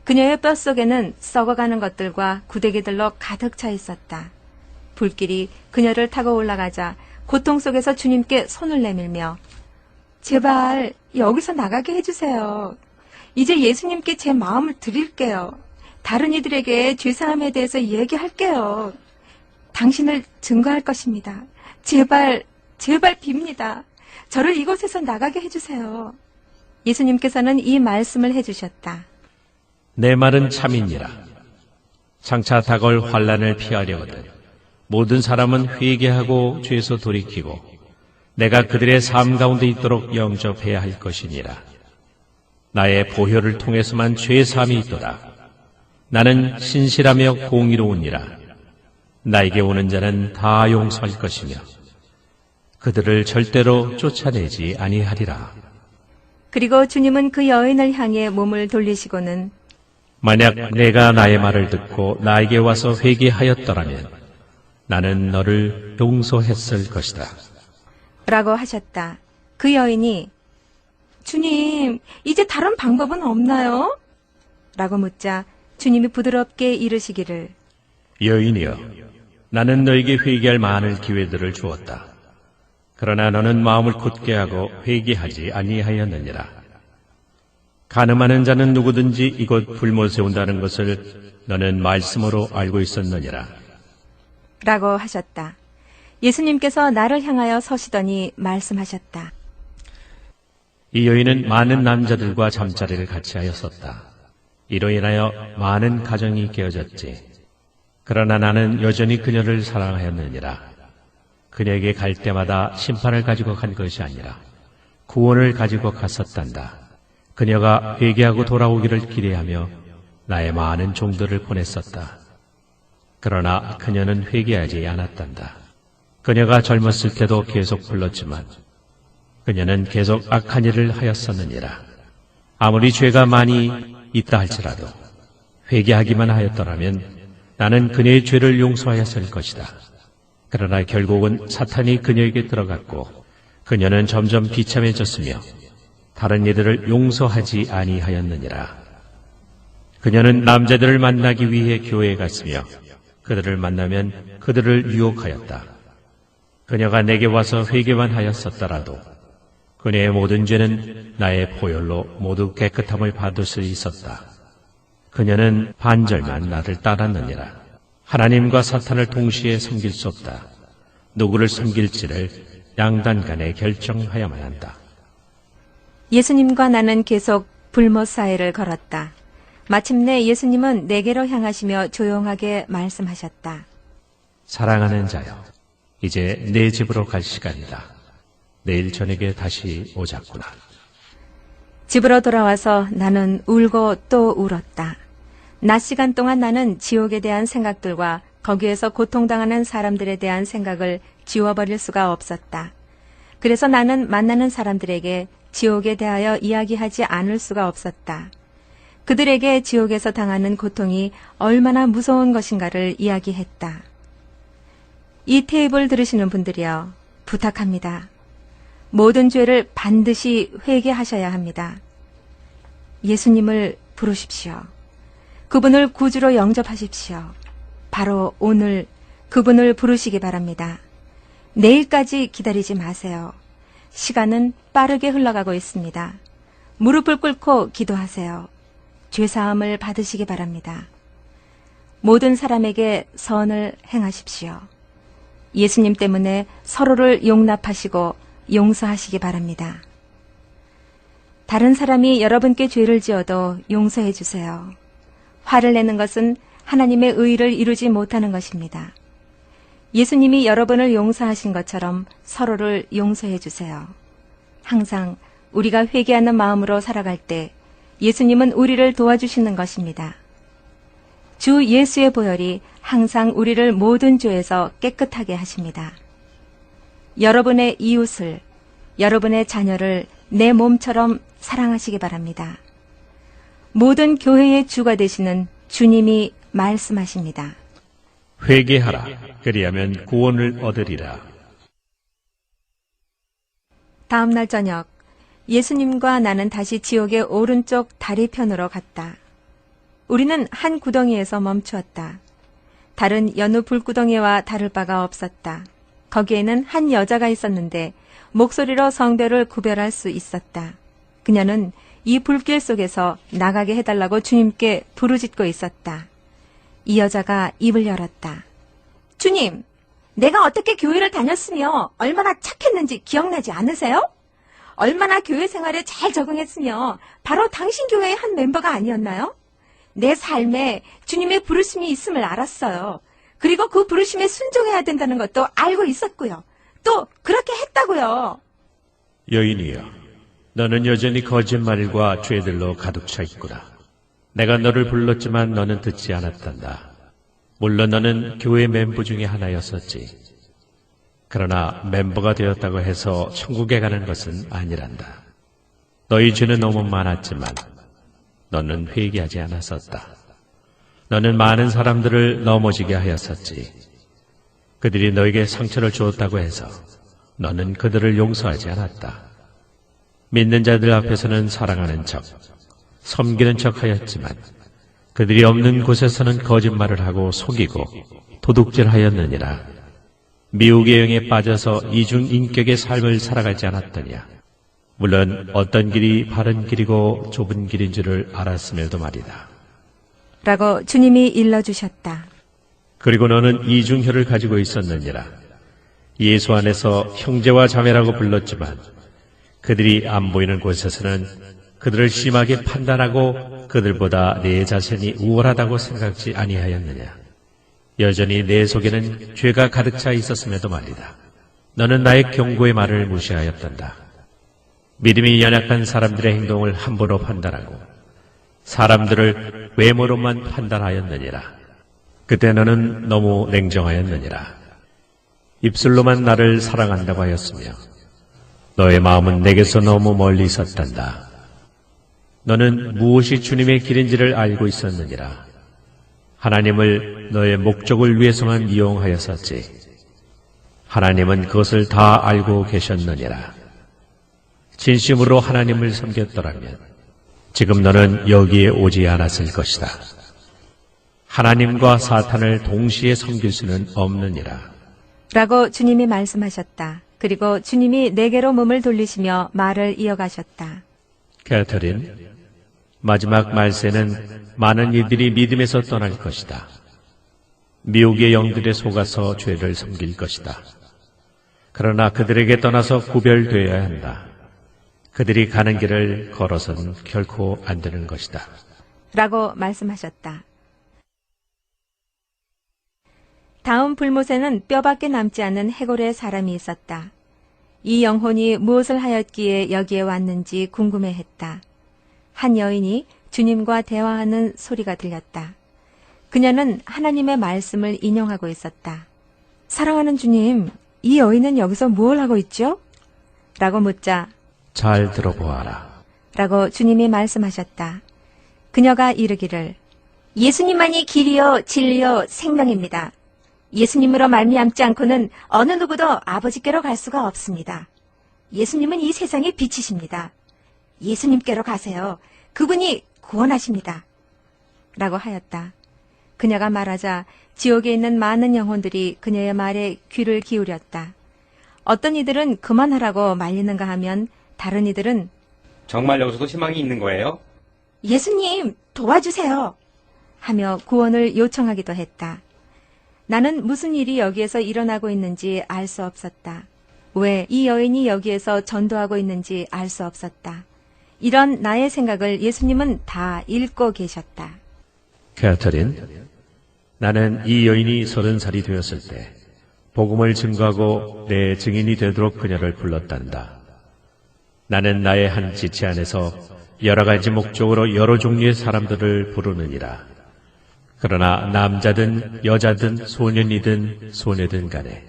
그녀의 뼛속에는 썩어가는 것들과 구데기들로 가득 차 있었다. 불길이 그녀를 타고 올라가자 고통 속에서 주님께 손을 내밀며 제발 여기서 나가게 해주세요. 이제 예수님께 제 마음을 드릴게요. 다른 이들에게 죄사함에 대해서 얘기할게요. 당신을 증거할 것입니다. 제발 빕니다. 저를 이곳에서 나가게 해주세요. 예수님께서는 이 말씀을 해주셨다. 내 말은 참이니라. 장차 다가올 환난을 피하려거든 모든 사람은 회개하고 죄에서 돌이키고 내가 그들의 삶 가운데 있도록 영접해야 할 것이니라. 나의 보혈을 통해서만 죄 사함이 있도다. 나는 신실하며 공의로우니라. 나에게 오는 자는 다 용서할 것이며 그들을 절대로 쫓아내지 아니하리라. 그리고 주님은 그 여인을 향해 몸을 돌리시고는 만약 내가 나의 말을 듣고 나에게 와서 회개하였더라면 나는 너를 용서했을 것이다. 라고 하셨다. 그 여인이 주님, 이제 다른 방법은 없나요? 라고 묻자 주님이 부드럽게 이르시기를 여인이여, 나는 너에게 회개할 많은 기회들을 주었다. 그러나 너는 마음을 굳게 하고 회개하지 아니하였느니라. 간음하는 자는 누구든지 이곳 불못 세운다는 것을 너는 말씀으로 알고 있었느니라. 라고 하셨다. 예수님께서 나를 향하여 서시더니 말씀하셨다. 이 여인은 많은 남자들과 잠자리를 같이 하였었다. 이로 인하여 많은 가정이 깨어졌지. 그러나 나는 여전히 그녀를 사랑하였느니라. 그녀에게 갈 때마다 심판을 가지고 간 것이 아니라 구원을 가지고 갔었단다. 그녀가 회개하고 돌아오기를 기대하며 나의 많은 종들을 보냈었다. 그러나 그녀는 회개하지 않았단다. 그녀가 젊었을 때도 계속 불렀지만 그녀는 계속 악한 일을 하였었느니라. 아무리 죄가 많이 있다 할지라도 회개하기만 하였더라면 나는 그녀의 죄를 용서하였을 것이다. 그러나 결국은 사탄이 그녀에게 들어갔고 그녀는 점점 비참해졌으며 다른 이들을 용서하지 아니하였느니라. 그녀는 남자들을 만나기 위해 교회에 갔으며 그들을 만나면 그들을 유혹하였다. 그녀가 내게 와서 회개만 하였었더라도 그녀의 모든 죄는 나의 보혈로 모두 깨끗함을 받을 수 있었다. 그녀는 반절만 나를 따랐느니라. 하나님과 사탄을 동시에 섬길 수 없다. 누구를 섬길지를 양단 간에 결정하야만 한다. 예수님과 나는 계속 불못 사이를 걸었다. 마침내 예수님은 내게로 향하시며 조용하게 말씀하셨다. 사랑하는 자여, 이제 내 집으로 갈 시간이다. 내일 저녁에 다시 오자꾸나. 집으로 돌아와서 나는 울고 또 울었다. 낮 시간 동안 나는 지옥에 대한 생각들과 거기에서 고통당하는 사람들에 대한 생각을 지워버릴 수가 없었다. 그래서 나는 만나는 사람들에게 지옥에 대하여 이야기하지 않을 수가 없었다. 그들에게 지옥에서 당하는 고통이 얼마나 무서운 것인가를 이야기했다. 이 테이블 들으시는 분들이여, 부탁합니다. 모든 죄를 반드시 회개하셔야 합니다. 예수님을 부르십시오. 그분을 구주로 영접하십시오. 바로 오늘 그분을 부르시기 바랍니다. 내일까지 기다리지 마세요. 시간은 빠르게 흘러가고 있습니다. 무릎을 꿇고 기도하세요. 죄사함을 받으시기 바랍니다. 모든 사람에게 선을 행하십시오. 예수님 때문에 서로를 용납하시고 용서하시기 바랍니다. 다른 사람이 여러분께 죄를 지어도 용서해 주세요. 화를 내는 것은 하나님의 의를 이루지 못하는 것입니다. 예수님이 여러분을 용서하신 것처럼 서로를 용서해 주세요. 항상 우리가 회개하는 마음으로 살아갈 때 예수님은 우리를 도와주시는 것입니다. 주 예수의 보혈이 항상 우리를 모든 죄에서 깨끗하게 하십니다. 여러분의 이웃을, 여러분의 자녀를 내 몸처럼 사랑하시기 바랍니다. 모든 교회의 주가 되시는 주님이 말씀하십니다. 회개하라. 그리하면 구원을 얻으리라. 다음 날 저녁, 예수님과 나는 다시 지옥의 오른쪽 다리편으로 갔다. 우리는 한 구덩이에서 멈추었다. 다른 여느 불구덩이와 다를 바가 없었다. 거기에는 한 여자가 있었는데 목소리로 성별을 구별할 수 있었다. 그녀는 이 불길 속에서 나가게 해달라고 주님께 부르짖고 있었다. 이 여자가 입을 열었다. 주님, 내가 어떻게 교회를 다녔으며 얼마나 착했는지 기억나지 않으세요? 얼마나 교회 생활에 잘 적응했으며 바로 당신 교회의 한 멤버가 아니었나요? 내 삶에 주님의 부르심이 있음을 알았어요. 그리고 그 부르심에 순종해야 된다는 것도 알고 있었고요. 또 그렇게 했다고요. 여인이여, 너는 여전히 거짓말과 죄들로 가득 차 있구나. 내가 너를 불렀지만 너는 듣지 않았단다. 물론 너는 교회 멤버 중에 하나였었지. 그러나 멤버가 되었다고 해서 천국에 가는 것은 아니란다. 너희 죄는 너무 많았지만 너는 회개하지 않았었다. 너는 많은 사람들을 넘어지게 하였었지. 그들이 너에게 상처를 주었다고 해서 너는 그들을 용서하지 않았다. 믿는 자들 앞에서는 사랑하는 척, 섬기는 척 하였지만 그들이 없는 곳에서는 거짓말을 하고 속이고 도둑질하였느니라. 미혹의 영에 빠져서 이중인격의 삶을 살아가지 않았더냐. 물론 어떤 길이 바른 길이고 좁은 길인 줄을 알았음에도 말이다. 라고 주님이 일러주셨다. 그리고 너는 이중혈을 가지고 있었느니라. 예수 안에서 형제와 자매라고 불렀지만 그들이 안 보이는 곳에서는 그들을 심하게 판단하고 그들보다 내 자신이 우월하다고 생각지 아니하였느냐. 여전히 내 속에는 죄가 가득 차 있었음에도 말이다. 너는 나의 경고의 말을 무시하였단다. 믿음이 연약한 사람들의 행동을 함부로 판단하고 사람들을 외모로만 판단하였느니라. 그때 너는 너무 냉정하였느니라. 입술로만 나를 사랑한다고 하였으며 너의 마음은 내게서 너무 멀리 있었단다. 너는 무엇이 주님의 길인지를 알고 있었느니라. 하나님을 너의 목적을 위해서만 이용하였었지. 하나님은 그것을 다 알고 계셨느니라. 진심으로 하나님을 섬겼더라면 지금 너는 여기에 오지 않았을 것이다. 하나님과 사탄을 동시에 섬길 수는 없느니라. 라고 주님이 말씀하셨다. 그리고 주님이 내게로 몸을 돌리시며 말을 이어가셨다. 캐터린, 마지막 말세는 많은 이들이 믿음에서 떠날 것이다. 미혹의 영들에 속아서 죄를 섬길 것이다. 그러나 그들에게 떠나서 구별되어야 한다. 그들이 가는 길을 걸어서는 결코 안 되는 것이다. 라고 말씀하셨다. 다음 불못에는 뼈밖에 남지 않은 해골의 사람이 있었다. 이 영혼이 무엇을 하였기에 여기에 왔는지 궁금해했다. 한 여인이 주님과 대화하는 소리가 들렸다. 그녀는 하나님의 말씀을 인용하고 있었다. 사랑하는 주님, 이 여인은 여기서 무엇을 하고 있죠? 라고 묻자 잘 들어보아라. 라고 주님이 말씀하셨다. 그녀가 이르기를 예수님만이 길이요 진리요 생명입니다. 예수님으로 말미암지 않고는 어느 누구도 아버지께로 갈 수가 없습니다. 예수님은 이 세상의 빛이십니다. 예수님께로 가세요. 그분이 구원하십니다. 라고 하였다. 그녀가 말하자 지옥에 있는 많은 영혼들이 그녀의 말에 귀를 기울였다. 어떤 이들은 그만하라고 말리는가 하면 다른 이들은 정말 여기서도 희망이 있는 거예요? 예수님 도와주세요 하며 구원을 요청하기도 했다. 나는 무슨 일이 여기에서 일어나고 있는지 알 수 없었다. 왜 이 여인이 여기에서 전도하고 있는지 알 수 없었다. 이런 나의 생각을 예수님은 다 읽고 계셨다. 캐터린, 나는 이 여인이 30살이 되었을 때 복음을 증거하고 내 증인이 되도록 그녀를 불렀단다. 나는 나의 한 지체 안에서 여러 가지 목적으로 여러 종류의 사람들을 부르느니라. 그러나 남자든 여자든 소년이든 소녀든 간에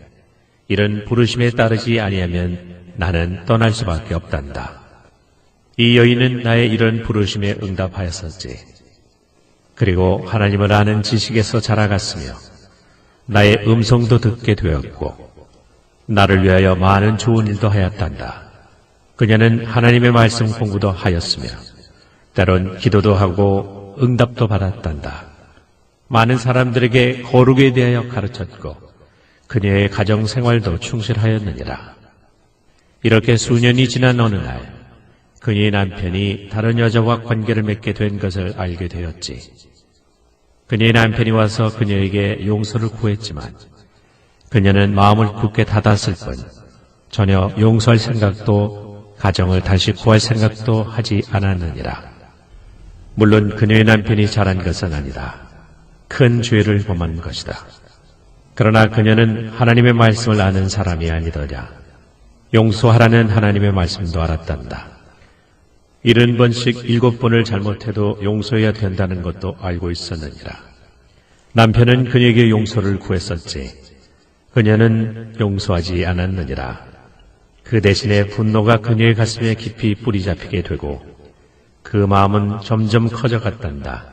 이런 부르심에 따르지 아니하면 나는 떠날 수밖에 없단다. 이 여인은 나의 이런 부르심에 응답하였었지. 그리고 하나님을 아는 지식에서 자라갔으며 나의 음성도 듣게 되었고 나를 위하여 많은 좋은 일도 하였단다. 그녀는 하나님의 말씀 공부도 하였으며 때론 기도도 하고 응답도 받았단다. 많은 사람들에게 거룩에 대하여 가르쳤고 그녀의 가정생활도 충실하였느니라. 이렇게 수년이 지난 어느 날 그녀의 남편이 다른 여자와 관계를 맺게 된 것을 알게 되었지. 그녀의 남편이 와서 그녀에게 용서를 구했지만 그녀는 마음을 굳게 닫았을 뿐 전혀 용서할 생각도 가정을 다시 구할 생각도 하지 않았느니라. 물론 그녀의 남편이 잘한 것은 아니다. 큰 죄를 범한 것이다. 그러나 그녀는 하나님의 말씀을 아는 사람이 아니더냐. 용서하라는 하나님의 말씀도 알았단다. 70번씩 7번을 잘못해도 용서해야 된다는 것도 알고 있었느니라. 남편은 그녀에게 용서를 구했었지. 그녀는 용서하지 않았느니라. 그 대신에 분노가 그녀의 가슴에 깊이 뿌리 잡히게 되고 그 마음은 점점 커져갔단다.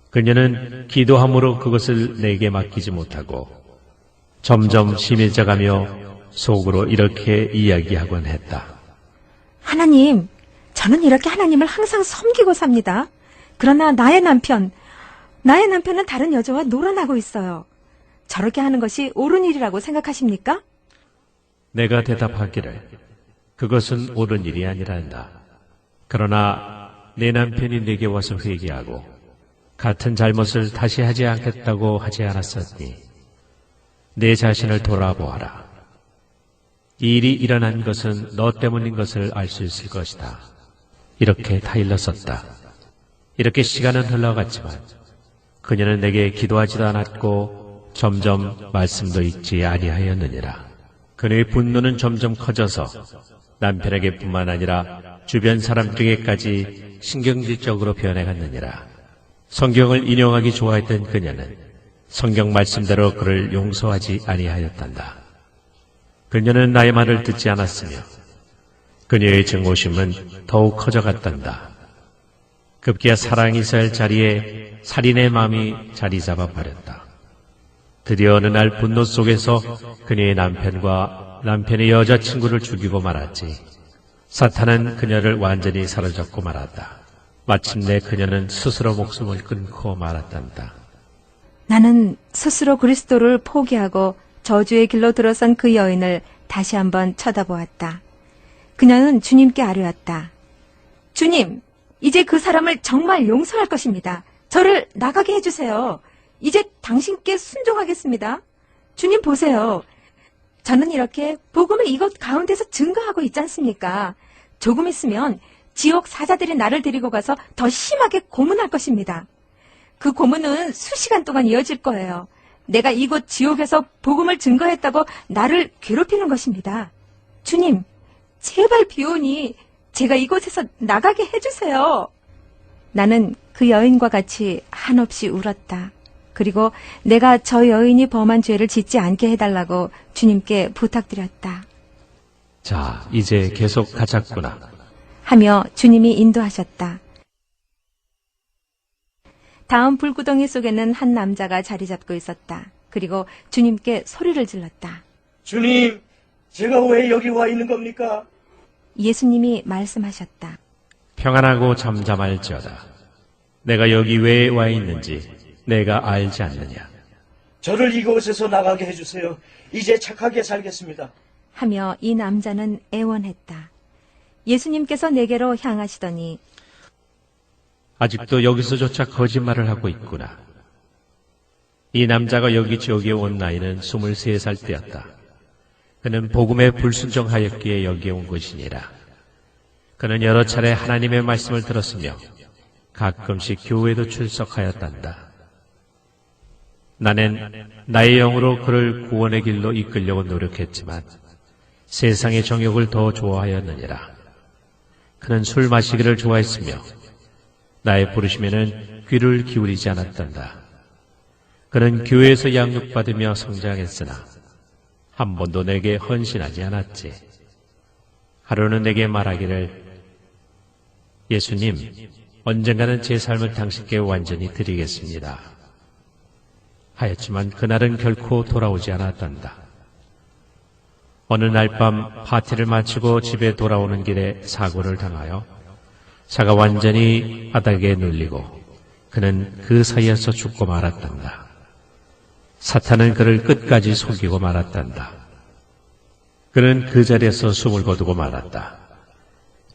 그녀는 기도함으로 그것을 내게 맡기지 못하고 점점 심해져가며 속으로 이렇게 이야기하곤 했다. 하나님, 저는 이렇게 하나님을 항상 섬기고 삽니다. 그러나 나의 남편은 다른 여자와 놀아나고 있어요. 저렇게 하는 것이 옳은 일이라고 생각하십니까? 내가 대답하기를 그것은 옳은 일이 아니란다. 그러나 내 남편이 내게 와서 회개하고 같은 잘못을 다시 하지 않겠다고 하지 않았었니? 내 자신을 돌아보아라. 이 일이 일어난 것은 너 때문인 것을 알 수 있을 것이다. 이렇게 타일렀었다. 이렇게 시간은 흘러갔지만 그녀는 내게 기도하지도 않았고 점점 말씀도 읽지 아니하였느니라. 그녀의 분노는 점점 커져서 남편에게뿐만 아니라 주변 사람들에게까지 신경질적으로 변해갔느니라. 성경을 인용하기 좋아했던 그녀는 성경 말씀대로 그를 용서하지 아니하였단다. 그녀는 나의 말을 듣지 않았으며 그녀의 증오심은 더욱 커져갔단다. 급기야 사랑이 있어야 할 자리에 살인의 마음이 자리 잡아 버렸다. 드디어 어느 날 분노 속에서 그녀의 남편과 남편의 여자친구를 죽이고 말았지. 사탄은 그녀를 완전히 사로잡고 말았다. 마침내 그녀는 스스로 목숨을 끊고 말았단다. 나는 스스로 그리스도를 포기하고 저주의 길로 들어선 그 여인을 다시 한번 쳐다보았다. 그녀는 주님께 아뢰었다. 주님, 이제 그 사람을 정말 용서할 것입니다. 저를 나가게 해주세요. 이제 당신께 순종하겠습니다. 주님 보세요. 저는 이렇게 복음을 이곳 가운데서 증거하고 있지 않습니까? 조금 있으면 지옥 사자들이 나를 데리고 가서 더 심하게 고문할 것입니다. 그 고문은 수시간 동안 이어질 거예요. 내가 이곳 지옥에서 복음을 증거했다고 나를 괴롭히는 것입니다. 주님, 제발 비오니 제가 이곳에서 나가게 해주세요. 나는 그 여인과 같이 한없이 울었다. 그리고 내가 저 여인이 범한 죄를 짓지 않게 해달라고 주님께 부탁드렸다. 자, 이제 계속 가자꾸나. 하며 주님이 인도하셨다. 다음 불구덩이 속에는 한 남자가 자리 잡고 있었다. 그리고 주님께 소리를 질렀다. 주님, 제가 왜 여기 와 있는 겁니까? 예수님이 말씀하셨다. 평안하고 잠잠할지어다. 내가 여기 왜 와 있는지 내가 알지 않느냐. 저를 이곳에서 나가게 해주세요. 이제 착하게 살겠습니다. 하며 이 남자는 애원했다. 예수님께서 내게로 향하시더니 아직도 여기서조차 거짓말을 하고 있구나. 이 남자가 여기 지옥에 온 나이는 23살 때였다. 그는 복음에 불순종하였기에 여기에 온 것이니라. 그는 여러 차례 하나님의 말씀을 들었으며 가끔씩 교회도 출석하였단다. 나는 나의 영으로 그를 구원의 길로 이끌려고 노력했지만 세상의 정욕을 더 좋아하였느니라. 그는 술 마시기를 좋아했으며 나의 부르심에는 귀를 기울이지 않았단다. 그는 교회에서 양육받으며 성장했으나 한 번도 내게 헌신하지 않았지. 하루는 내게 말하기를 예수님, 언젠가는 제 삶을 당신께 완전히 드리겠습니다. 하였지만 그날은 결코 돌아오지 않았단다. 어느 날 밤 파티를 마치고 집에 돌아오는 길에 사고를 당하여 차가 완전히 바닥에 눌리고 그는 그 사이에서 죽고 말았단다. 사탄은 그를 끝까지 속이고 말았단다. 그는 그 자리에서 숨을 거두고 말았다.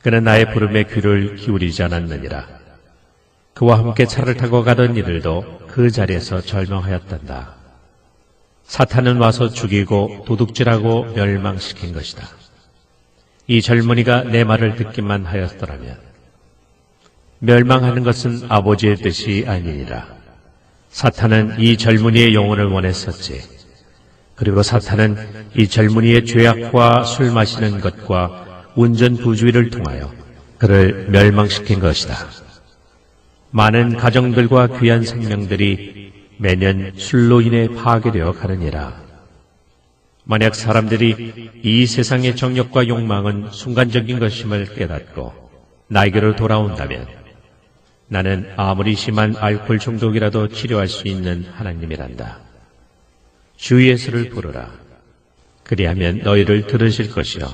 그는 나의 부름에 귀를 기울이지 않았느니라. 그와 함께 차를 타고 가던 이들도 그 자리에서 절망하였단다. 사탄은 와서 죽이고 도둑질하고 멸망시킨 것이다. 이 젊은이가 내 말을 듣기만 하였더라면 멸망하는 것은 아버지의 뜻이 아니니라. 사탄은 이 젊은이의 영혼을 원했었지. 그리고 사탄은 이 젊은이의 죄악과 술 마시는 것과 운전 부주의를 통하여 그를 멸망시킨 것이다. 많은 가정들과 귀한 생명들이 매년 술로 인해 파괴되어 가느니라. 만약 사람들이 이 세상의 정욕과 욕망은 순간적인 것임을 깨닫고 나에게로 돌아온다면 나는 아무리 심한 알코올 중독이라도 치료할 수 있는 하나님이란다. 주 예수를 부르라. 그리하면 너희를 들으실 것이요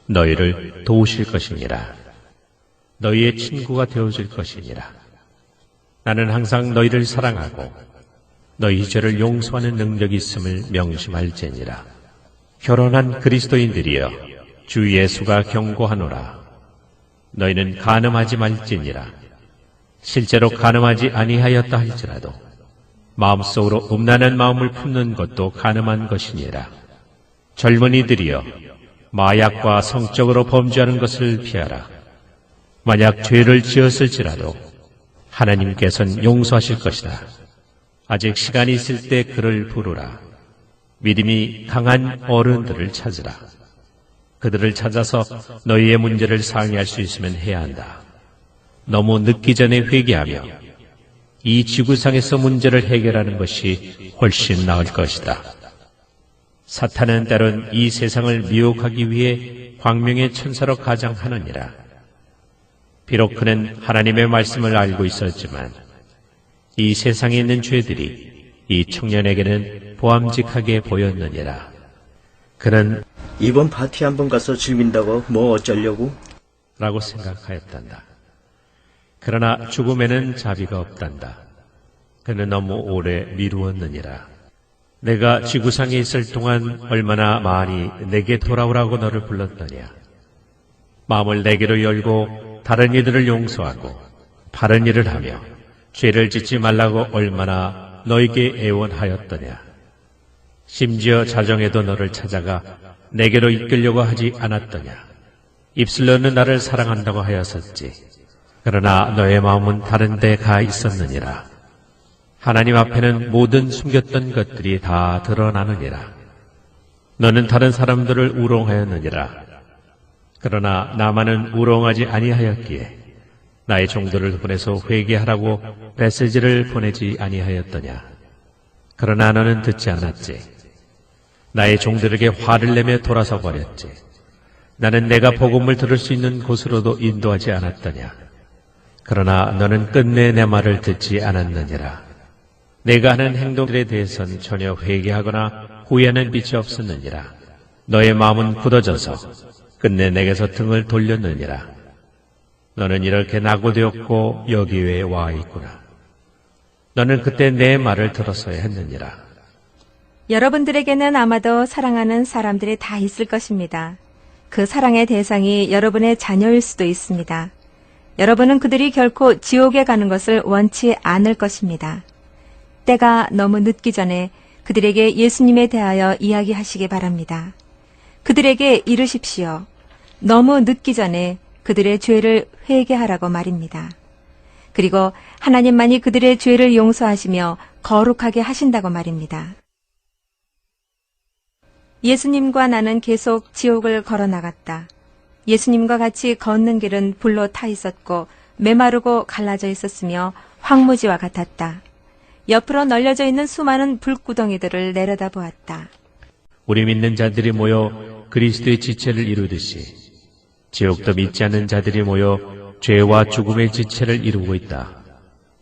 너희를 도우실 것이니라. 너희의 친구가 되어줄 것이니라. 나는 항상 너희를 사랑하고 너희 죄를 용서하는 능력이 있음을 명심할지니라. 결혼한 그리스도인들이여 주 예수가 경고하노라. 너희는 간음하지 말지니라. 실제로 간음하지 아니하였다 할지라도 마음속으로 음란한 마음을 품는 것도 간음한 것이니라. 젊은이들이여 마약과 성적으로 범죄하는 것을 피하라. 만약 죄를 지었을지라도 하나님께서는 용서하실 것이다. 아직 시간이 있을 때 그를 부르라. 믿음이 강한 어른들을 찾으라. 그들을 찾아서 너희의 문제를 상의할 수 있으면 해야 한다. 너무 늦기 전에 회개하며 이 지구상에서 문제를 해결하는 것이 훨씬 나을 것이다. 사탄은 때론 이 세상을 미혹하기 위해 광명의 천사로 가장하느니라. 비록 그는 하나님의 말씀을 알고 있었지만 이 세상에 있는 죄들이 이 청년에게는 보암직하게 보였느니라. 그는 이번 파티 한번 가서 즐긴다고 뭐 어쩌려고? 라고 생각하였단다. 그러나 죽음에는 자비가 없단다. 그는 너무 오래 미루었느니라. 내가 지구상에 있을 동안 얼마나 많이 내게 돌아오라고 너를 불렀더냐. 마음을 내게로 열고 다른 이들을 용서하고 바른 일을 하며 죄를 짓지 말라고 얼마나 너에게 애원하였더냐. 심지어 자정에도 너를 찾아가 내게로 이끌려고 하지 않았더냐. 입술로는 나를 사랑한다고 하였었지. 그러나 너의 마음은 다른 데 가 있었느니라. 하나님 앞에는 모든 숨겼던 것들이 다 드러나느니라. 너는 다른 사람들을 우롱하였느니라. 그러나 나만은 우롱하지 아니하였기에 나의 종들을 보내서 회개하라고 메시지를 보내지 아니하였더냐. 그러나 너는 듣지 않았지. 나의 종들에게 화를 내며 돌아서 버렸지. 나는 내가 복음을 들을 수 있는 곳으로도 인도하지 않았더냐. 그러나 너는 끝내 내 말을 듣지 않았느니라. 내가 하는 행동들에 대해서는 전혀 회개하거나 후회하는 빛이 없었느니라. 너의 마음은 굳어져서 끝내 내게서 등을 돌렸느니라. 너는 이렇게 낙오되었고 여기에 와 있구나. 너는 그때 내 말을 들었어야 했느니라. 여러분들에게는 아마도 사랑하는 사람들이 다 있을 것입니다. 그 사랑의 대상이 여러분의 자녀일 수도 있습니다. 여러분은 그들이 결코 지옥에 가는 것을 원치 않을 것입니다. 때가 너무 늦기 전에 그들에게 예수님에 대하여 이야기하시기 바랍니다. 그들에게 이르십시오. 너무 늦기 전에 그들의 죄를 회개하라고 말입니다. 그리고 하나님만이 그들의 죄를 용서하시며 거룩하게 하신다고 말입니다. 예수님과 나는 계속 지옥을 걸어 나갔다. 예수님과 같이 걷는 길은 불로 타 있었고 메마르고 갈라져 있었으며 황무지와 같았다. 옆으로 널려져 있는 수많은 불구덩이들을 내려다보았다. 우리 믿는 자들이 모여 그리스도의 지체를 이루듯이 지옥도 믿지 않는 자들이 모여 죄와 죽음의 지체를 이루고 있다.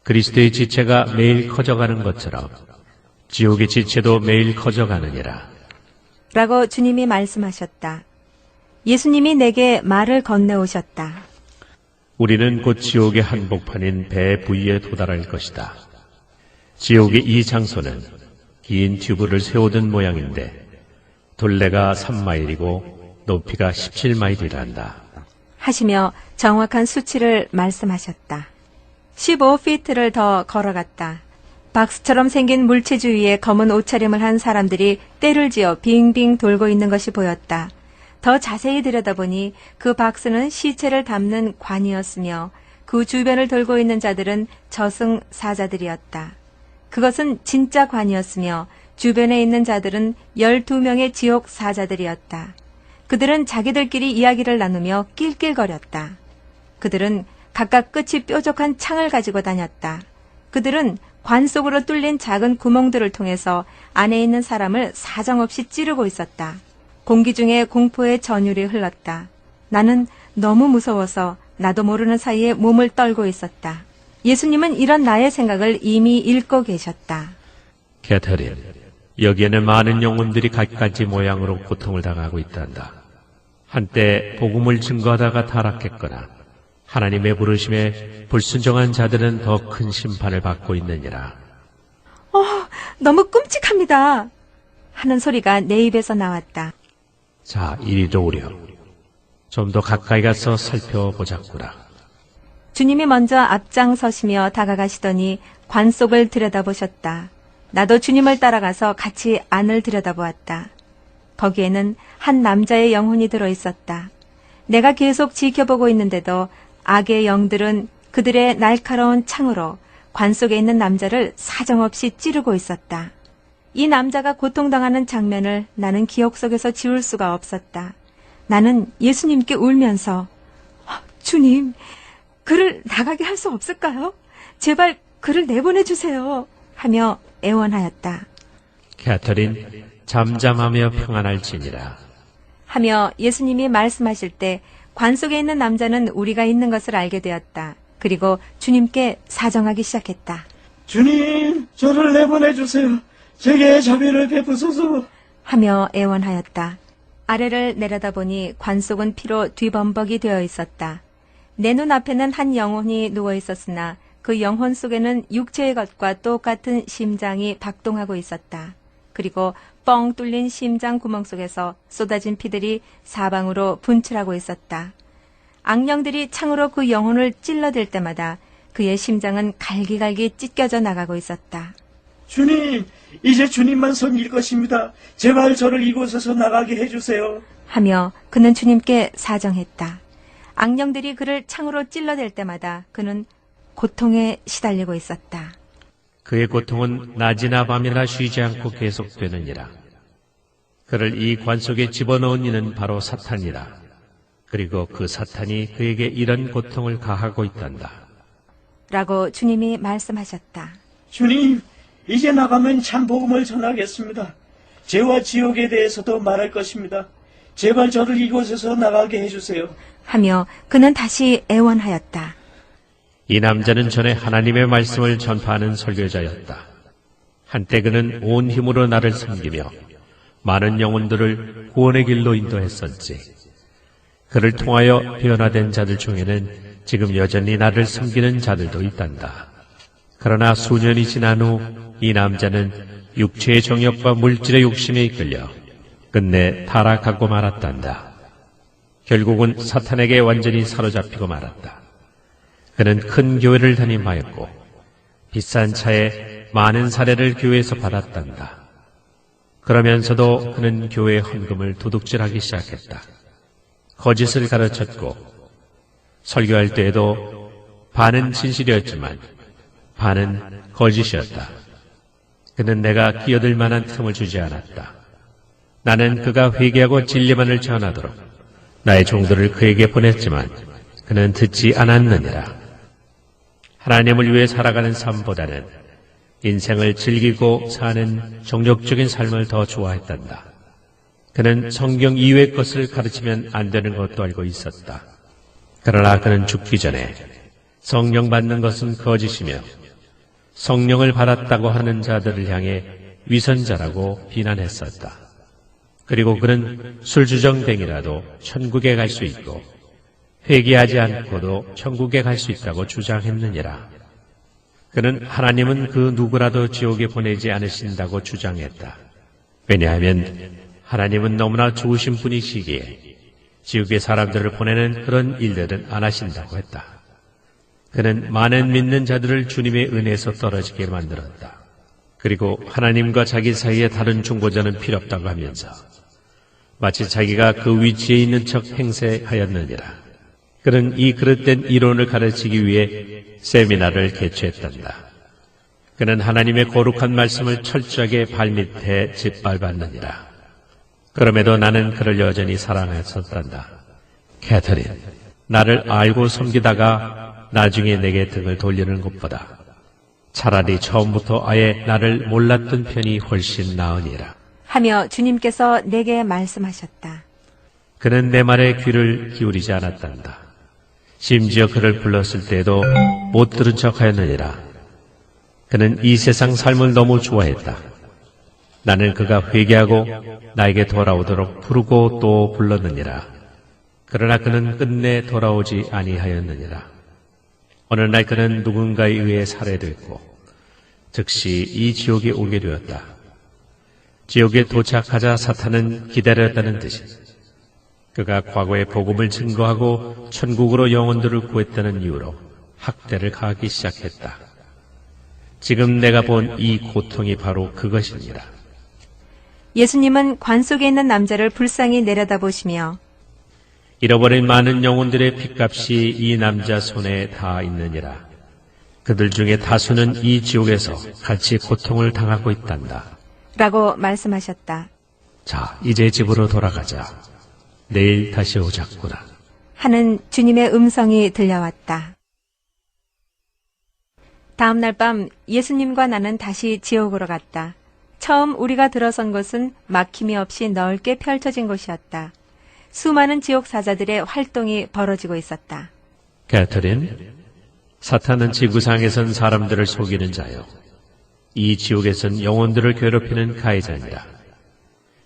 그리스도의 지체가 매일 커져가는 것처럼 지옥의 지체도 매일 커져가느니라. 라고 주님이 말씀하셨다. 예수님이 내게 말을 건네오셨다. 우리는 곧 지옥의 한복판인 배 부위에 도달할 것이다. 지옥의 이 장소는 긴 튜브를 세우던 모양인데 둘레가 3마일이고 높이가 17마일이란다. 하시며 정확한 수치를 말씀하셨다. 15피트를 더 걸어갔다. 박스처럼 생긴 물체 주위에 검은 옷차림을 한 사람들이 떼를 지어 빙빙 돌고 있는 것이 보였다. 더 자세히 들여다보니 그 박스는 시체를 담는 관이었으며 그 주변을 돌고 있는 자들은 저승사자들이었다. 그것은 진짜 관이었으며 주변에 있는 자들은 12명의 지옥 사자들이었다. 그들은 자기들끼리 이야기를 나누며 낄낄거렸다. 그들은 각각 끝이 뾰족한 창을 가지고 다녔다. 그들은 관 속으로 뚫린 작은 구멍들을 통해서 안에 있는 사람을 사정없이 찌르고 있었다. 공기 중에 공포의 전율이 흘렀다. 나는 너무 무서워서 나도 모르는 사이에 몸을 떨고 있었다. 예수님은 이런 나의 생각을 이미 읽고 계셨다. 캐터린, 여기에는 많은 영혼들이 갖가지 모양으로 고통을 당하고 있단다. 한때 복음을 증거하다가 타락했거나 하나님의 부르심에 불순종한 자들은 더 큰 심판을 받고 있느니라. 너무 끔찍합니다. 하는 소리가 내 입에서 나왔다. 자, 이리로 오렴. 좀 더 가까이 가서 살펴보자꾸나. 주님이 먼저 앞장서시며 다가가시더니 관 속을 들여다보셨다. 나도 주님을 따라가서 같이 안을 들여다보았다. 거기에는 한 남자의 영혼이 들어있었다. 내가 계속 지켜보고 있는데도 악의 영들은 그들의 날카로운 창으로 관 속에 있는 남자를 사정없이 찌르고 있었다. 이 남자가 고통당하는 장면을 나는 기억 속에서 지울 수가 없었다. 나는 예수님께 울면서 주님, 그를 나가게 할 수 없을까요? 제발 그를 내보내주세요. 하며 애원하였다. 캐터린, 잠잠하며 평안할지니라. 하며 예수님이 말씀하실 때 관 속에 있는 남자는 우리가 있는 것을 알게 되었다. 그리고 주님께 사정하기 시작했다. 주님, 저를 내보내주세요. 제게 자비를 베푸소서. 하며 애원하였다. 아래를 내려다보니 관 속은 피로 뒤범벅이 되어 있었다. 내 눈앞에는 한 영혼이 누워 있었으나 그 영혼 속에는 육체의 것과 똑같은 심장이 박동하고 있었다. 그리고 뻥 뚫린 심장 구멍 속에서 쏟아진 피들이 사방으로 분출하고 있었다. 악령들이 창으로 그 영혼을 찔러댈 때마다 그의 심장은 갈기갈기 찢겨져 나가고 있었다. 주님, 이제 주님만 섬길 것입니다. 제발 저를 이곳에서 나가게 해주세요. 하며 그는 주님께 사정했다. 악령들이 그를 창으로 찔러댈 때마다 그는 고통에 시달리고 있었다. 그의 고통은 낮이나 밤이나 쉬지 않고 계속되느니라. 그를 이 관 속에 집어넣은 이는 바로 사탄이라. 그리고 그 사탄이 그에게 이런 고통을 가하고 있단다. 라고 주님이 말씀하셨다. 주님, 이제 나가면 참 복음을 전하겠습니다. 죄와 지옥에 대해서도 말할 것입니다. 제발 저를 이곳에서 나가게 해주세요. 하며 그는 다시 애원하였다. 이 남자는 전에 하나님의 말씀을 전파하는 설교자였다. 한때 그는 온 힘으로 나를 섬기며 많은 영혼들을 구원의 길로 인도했었지. 그를 통하여 변화된 자들 중에는 지금 여전히 나를 섬기는 자들도 있단다. 그러나 수년이 지난 후 이 남자는 육체의 정욕과 물질의 욕심에 이끌려 끝내 타락하고 말았단다. 결국은 사탄에게 완전히 사로잡히고 말았다. 그는 큰 교회를 담임하였고 비싼 차에 많은 사례를 교회에서 받았단다. 그러면서도 그는 교회 헌금을 도둑질하기 시작했다. 거짓을 가르쳤고 설교할 때에도 반은 진실이었지만 반은 거짓이었다. 그는 내가 끼어들 만한 틈을 주지 않았다. 나는 그가 회개하고 진리만을 전하도록 나의 종들을 그에게 보냈지만 그는 듣지 않았느니라. 하나님을 위해 살아가는 삶보다는 인생을 즐기고 사는 정욕적인 삶을 더 좋아했단다. 그는 성경 이외의 것을 가르치면 안 되는 것도 알고 있었다. 그러나 그는 죽기 전에 성령 받는 것은 거짓이며 성령을 받았다고 하는 자들을 향해 위선자라고 비난했었다. 그리고 그는 술주정뱅이라도 천국에 갈 수 있고 회개하지 않고도 천국에 갈 수 있다고 주장했느니라. 그는 하나님은 그 누구라도 지옥에 보내지 않으신다고 주장했다. 왜냐하면 하나님은 너무나 좋으신 분이시기에 지옥에 사람들을 보내는 그런 일들은 안 하신다고 했다. 그는 많은 믿는 자들을 주님의 은혜에서 떨어지게 만들었다. 그리고 하나님과 자기 사이에 다른 중보자는 필요 없다고 하면서 마치 자기가 그 위치에 있는 척 행세하였느니라. 그는 이 그릇된 이론을 가르치기 위해 세미나를 개최했단다. 그는 하나님의 거룩한 말씀을 철저하게 발밑에 짓밟았느니라. 그럼에도 나는 그를 여전히 사랑했었단다. 캐터린, 나를 알고 섬기다가 나중에 내게 등을 돌리는 것보다 차라리 처음부터 아예 나를 몰랐던 편이 훨씬 나으니라. 하며 주님께서 내게 말씀하셨다. 그는 내 말에 귀를 기울이지 않았단다. 심지어 그를 불렀을 때에도 못 들은 척하였느니라. 그는 이 세상 삶을 너무 좋아했다. 나는 그가 회개하고 나에게 돌아오도록 부르고 또 불렀느니라. 그러나 그는 끝내 돌아오지 아니하였느니라. 어느 날 그는 누군가에 의해 살해됐고 즉시 이 지옥에 오게 되었다. 지옥에 도착하자 사탄은 기다렸다는 뜻이 그가 과거에 복음을 증거하고 천국으로 영혼들을 구했다는 이유로 학대를 가하기 시작했다. 지금 내가 본 이 고통이 바로 그것입니다. 예수님은 관 속에 있는 남자를 불쌍히 내려다보시며 잃어버린 많은 영혼들의 핏값이 이 남자 손에 다 있느니라. 그들 중에 다수는 이 지옥에서 같이 고통을 당하고 있단다. 라고 말씀하셨다. 자, 이제 집으로 돌아가자. 내일 다시 오자꾸나. 하는 주님의 음성이 들려왔다. 다음 날 밤 예수님과 나는 다시 지옥으로 갔다. 처음 우리가 들어선 곳은 막힘이 없이 넓게 펼쳐진 곳이었다. 수많은 지옥 사자들의 활동이 벌어지고 있었다. 캐터린, 사탄은 지구상에선 사람들을 속이는 자요. 이 지옥에선 영혼들을 괴롭히는 가해자니라.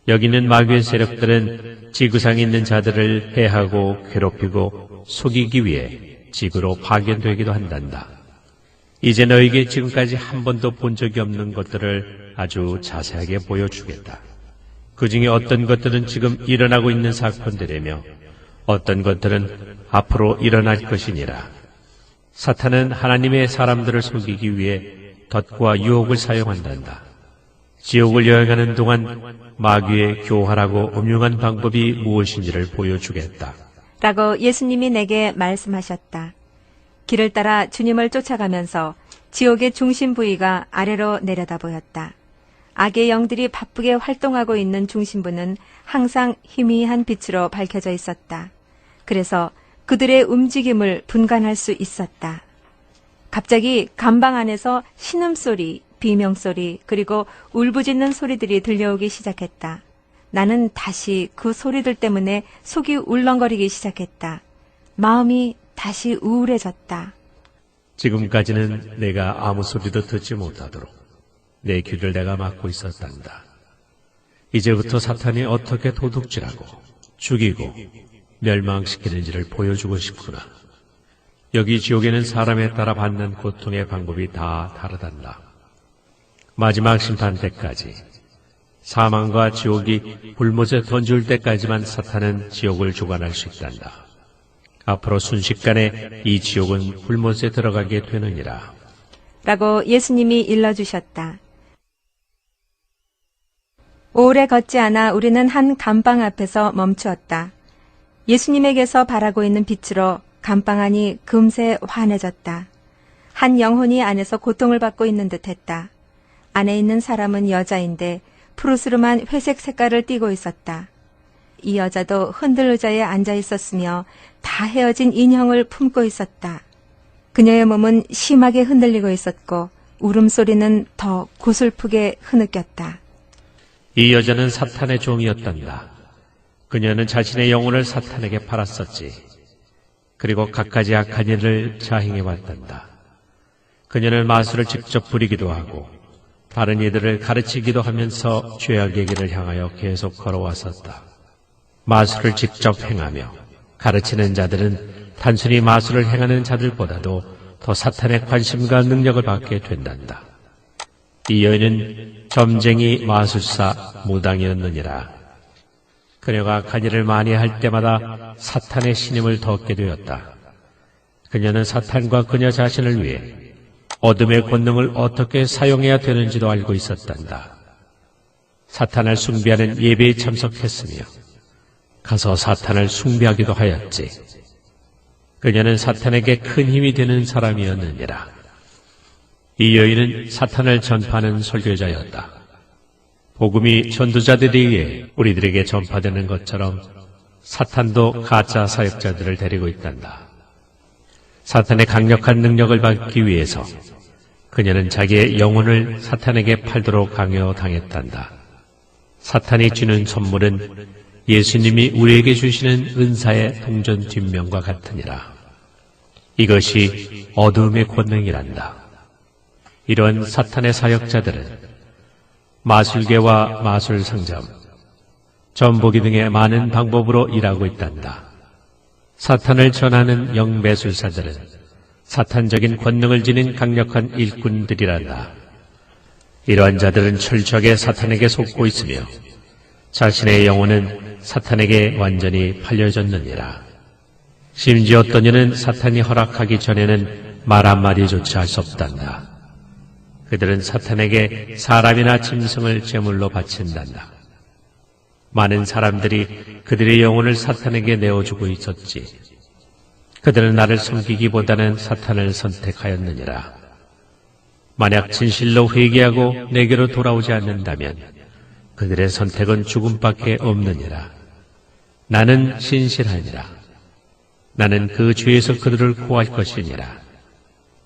여기는 마귀의 세력들은 지구상에 있는 자들을 해하고 괴롭히고 속이기 위해 지구로 파견되기도 한단다. 이제 너에게 지금까지 한 번도 본 적이 없는 것들을 아주 자세하게 보여주겠다. 그 중에 어떤 것들은 지금 일어나고 있는 사건들이며 어떤 것들은 앞으로 일어날 것이니라. 사탄은 하나님의 사람들을 속이기 위해 덫과 유혹을 사용한단다. 지옥을 여행하는 동안 마귀의 교활하고 음흉한 방법이 무엇인지를 보여주겠다. 라고 예수님이 내게 말씀하셨다. 길을 따라 주님을 쫓아가면서 지옥의 중심 부위가 아래로 내려다 보였다. 악의 영들이 바쁘게 활동하고 있는 중심부는 항상 희미한 빛으로 밝혀져 있었다. 그래서 그들의 움직임을 분간할 수 있었다. 갑자기 감방 안에서 신음소리, 비명소리, 그리고 울부짖는 소리들이 들려오기 시작했다. 나는 다시 그 소리들 때문에 속이 울렁거리기 시작했다. 마음이 다시 우울해졌다. 지금까지는 내가 아무 소리도 듣지 못하도록 내 귀를 내가 막고 있었단다. 이제부터 사탄이 어떻게 도둑질하고 죽이고 멸망시키는지를 보여주고 싶구나. 여기 지옥에는 사람에 따라 받는 고통의 방법이 다 다르단다. 마지막 심판 때까지 사망과 지옥이 불못에 던질 때까지만 사탄은 지옥을 주관할 수 있단다. 앞으로 순식간에 이 지옥은 불못에 들어가게 되느니라. 라고 예수님이 일러주셨다. 오래 걷지 않아 우리는 한 감방 앞에서 멈추었다. 예수님에게서 바라고 있는 빛으로 감방 안이 금세 환해졌다. 한 영혼이 안에서 고통을 받고 있는 듯했다. 안에 있는 사람은 여자인데 푸르스름한 회색 색깔을 띠고 있었다. 이 여자도 흔들 의자에 앉아 있었으며 다 헤어진 인형을 품고 있었다. 그녀의 몸은 심하게 흔들리고 있었고 울음소리는 더 고슬프게 흐느꼈다. 이 여자는 사탄의 종이었단다. 그녀는 자신의 영혼을 사탄에게 팔았었지. 그리고 갖가지 악한 일을 자행해왔단다. 그녀는 마술을 직접 부리기도 하고 다른 이들을 가르치기도 하면서 죄악의 길을 향하여 계속 걸어왔었다. 마술을 직접 행하며 가르치는 자들은 단순히 마술을 행하는 자들보다도 더 사탄의 관심과 능력을 받게 된단다. 이 여인은 점쟁이 마술사 무당이었느니라. 그녀가 악한 일을 많이 할 때마다 사탄의 신임을 더 얻게 되었다. 그녀는 사탄과 그녀 자신을 위해 어둠의 권능을 어떻게 사용해야 되는지도 알고 있었단다. 사탄을 숭배하는 예배에 참석했으며 가서 사탄을 숭배하기도 하였지. 그녀는 사탄에게 큰 힘이 되는 사람이었느니라. 이 여인은 사탄을 전파하는 설교자였다. 복음이 전도자들에 의해 우리들에게 전파되는 것처럼 사탄도 가짜 사역자들을 데리고 있단다. 사탄의 강력한 능력을 받기 위해서 그녀는 자기의 영혼을 사탄에게 팔도록 강요당했단다. 사탄이 주는 선물은 예수님이 우리에게 주시는 은사의 동전 뒷면과 같으니라. 이것이 어둠의 권능이란다. 이런 사탄의 사역자들은 마술계와 마술상점, 전보기 등의 많은 방법으로 일하고 있단다. 사탄을 전하는 영매술사들은 사탄적인 권능을 지닌 강력한 일꾼들이란다. 이러한 자들은 철저하게 사탄에게 속고 있으며 자신의 영혼은 사탄에게 완전히 팔려졌느니라. 심지어 어떤 이는 사탄이 허락하기 전에는 말 한마디조차 할 수 없단다. 그들은 사탄에게 사람이나 짐승을 제물로 바친단다. 많은 사람들이 그들의 영혼을 사탄에게 내어주고 있었지. 그들은 나를 섬기기보다는 사탄을 선택하였느니라. 만약 진실로 회개하고 내게로 돌아오지 않는다면 그들의 선택은 죽음밖에 없느니라. 나는 신실하니라. 나는 그 죄에서 그들을 구할 것이니라.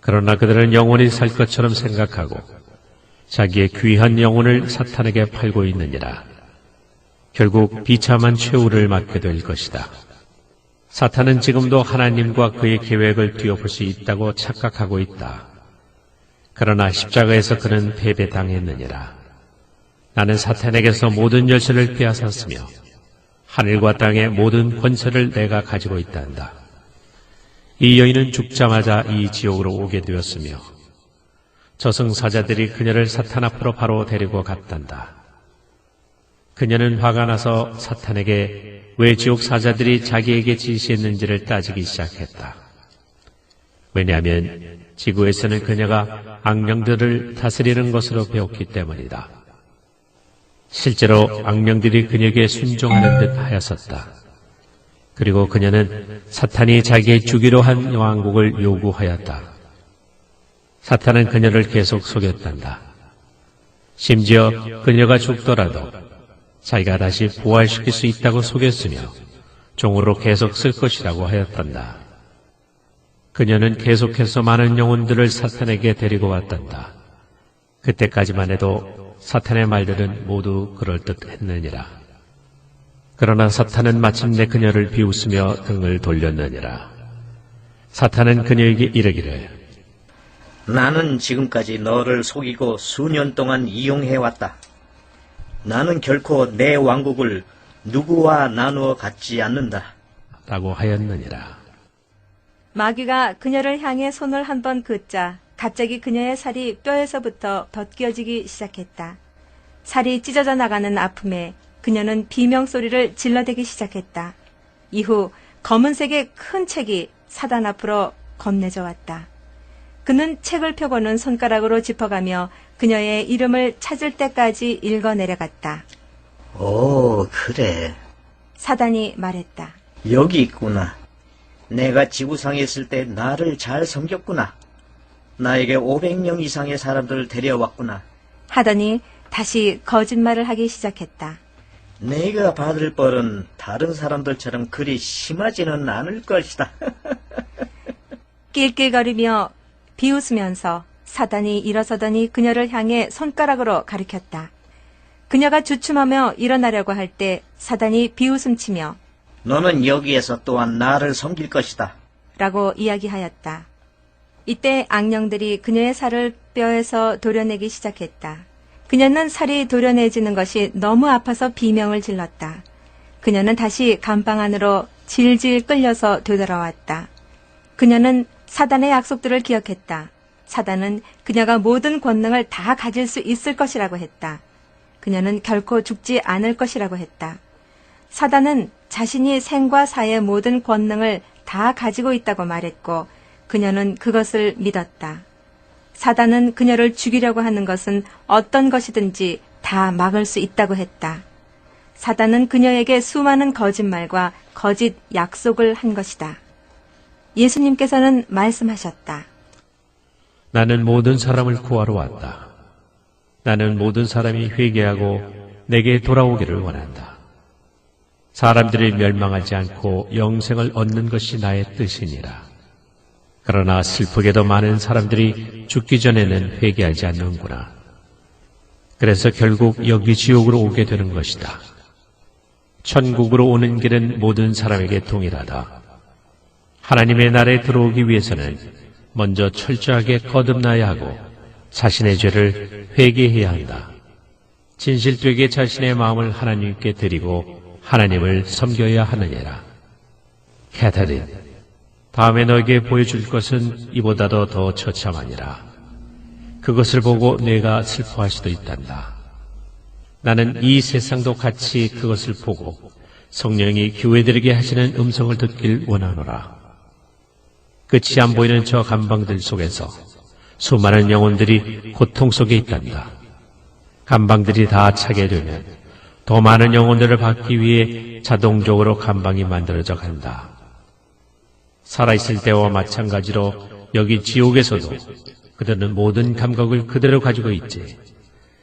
그러나 그들은 영원히 살 것처럼 생각하고 자기의 귀한 영혼을 사탄에게 팔고 있느니라. 결국 비참한 최후를 맞게 될 것이다. 사탄은 지금도 하나님과 그의 계획을 뒤엎을 수 있다고 착각하고 있다. 그러나 십자가에서 그는 패배당했느니라. 나는 사탄에게서 모든 열쇠를 빼앗았으며 하늘과 땅의 모든 권세를 내가 가지고 있단다. 이 여인은 죽자마자 이 지옥으로 오게 되었으며 저승사자들이 그녀를 사탄 앞으로 바로 데리고 갔단다. 그녀는 화가 나서 사탄에게 왜 지옥 사자들이 자기에게 지시했는지를 따지기 시작했다. 왜냐하면 지구에서는 그녀가 악령들을 다스리는 것으로 배웠기 때문이다. 실제로 악령들이 그녀에게 순종하는 듯 하였었다. 그리고 그녀는 사탄이 자기의 주기로 한 왕국을 요구하였다. 사탄은 그녀를 계속 속였단다. 심지어 그녀가 죽더라도 자기가 다시 부활시킬 수 있다고 속였으며 종으로 계속 쓸 것이라고 하였단다. 그녀는 계속해서 많은 영혼들을 사탄에게 데리고 왔단다. 그때까지만 해도 사탄의 말들은 모두 그럴듯했느니라. 그러나 사탄은 마침내 그녀를 비웃으며 등을 돌렸느니라. 사탄은 그녀에게 이르기를 나는 지금까지 너를 속이고 수년 동안 이용해왔다. 나는 결코 내 왕국을 누구와 나누어 갖지 않는다. 라고 하였느니라. 마귀가 그녀를 향해 손을 한번 긋자 갑자기 그녀의 살이 뼈에서부터 벗겨지기 시작했다. 살이 찢어져 나가는 아픔에 그녀는 비명소리를 질러대기 시작했다. 이후 검은색의 큰 책이 사단 앞으로 건네져 왔다. 그는 책을 펴고는 손가락으로 짚어가며 그녀의 이름을 찾을 때까지 읽어 내려갔다. 오, 그래. 사단이 말했다. 여기 있구나. 내가 지구상에 있을 때 나를 잘 섬겼구나. 나에게 500명 이상의 사람들을 데려왔구나. 하더니 다시 거짓말을 하기 시작했다. 내가 받을 벌은 다른 사람들처럼 그리 심하지는 않을 것이다. 낄낄거리며 비웃으면서 사단이 일어서더니 그녀를 향해 손가락으로 가리켰다. 그녀가 주춤하며 일어나려고 할 때 사단이 비웃음치며 너는 여기에서 또한 나를 섬길 것이다. 라고 이야기하였다. 이때 악령들이 그녀의 살을 뼈에서 도려내기 시작했다. 그녀는 살이 도려내지는 것이 너무 아파서 비명을 질렀다. 그녀는 다시 감방 안으로 질질 끌려서 되돌아왔다. 그녀는 사단의 약속들을 기억했다. 사단은 그녀가 모든 권능을 다 가질 수 있을 것이라고 했다. 그녀는 결코 죽지 않을 것이라고 했다. 사단은 자신이 생과 사의 모든 권능을 다 가지고 있다고 말했고 그녀는 그것을 믿었다. 사단은 그녀를 죽이려고 하는 것은 어떤 것이든지 다 막을 수 있다고 했다. 사단은 그녀에게 수많은 거짓말과 거짓 약속을 한 것이다. 예수님께서는 말씀하셨다. 나는 모든 사람을 구하러 왔다. 나는 모든 사람이 회개하고 내게 돌아오기를 원한다. 사람들이 멸망하지 않고 영생을 얻는 것이 나의 뜻이니라. 그러나 슬프게도 많은 사람들이 죽기 전에는 회개하지 않는구나. 그래서 결국 여기 지옥으로 오게 되는 것이다. 천국으로 오는 길은 모든 사람에게 동일하다. 하나님의 나라에 들어오기 위해서는 먼저 철저하게 거듭나야 하고 자신의 죄를 회개해야 한다. 진실되게 자신의 마음을 하나님께 드리고 하나님을 섬겨야 하느니라. 캐터린, 다음에 너에게 보여줄 것은 이보다도 더 처참하니라. 그것을 보고 내가 슬퍼할 수도 있단다. 나는 이 세상도 같이 그것을 보고 성령이 교회들에게 하시는 음성을 듣길 원하노라. 끝이 안 보이는 저 감방들 속에서 수많은 영혼들이 고통 속에 있단다. 감방들이 다 차게 되면 더 많은 영혼들을 받기 위해 자동적으로 감방이 만들어져 간다. 살아있을 때와 마찬가지로 여기 지옥에서도 그들은 모든 감각을 그대로 가지고 있지.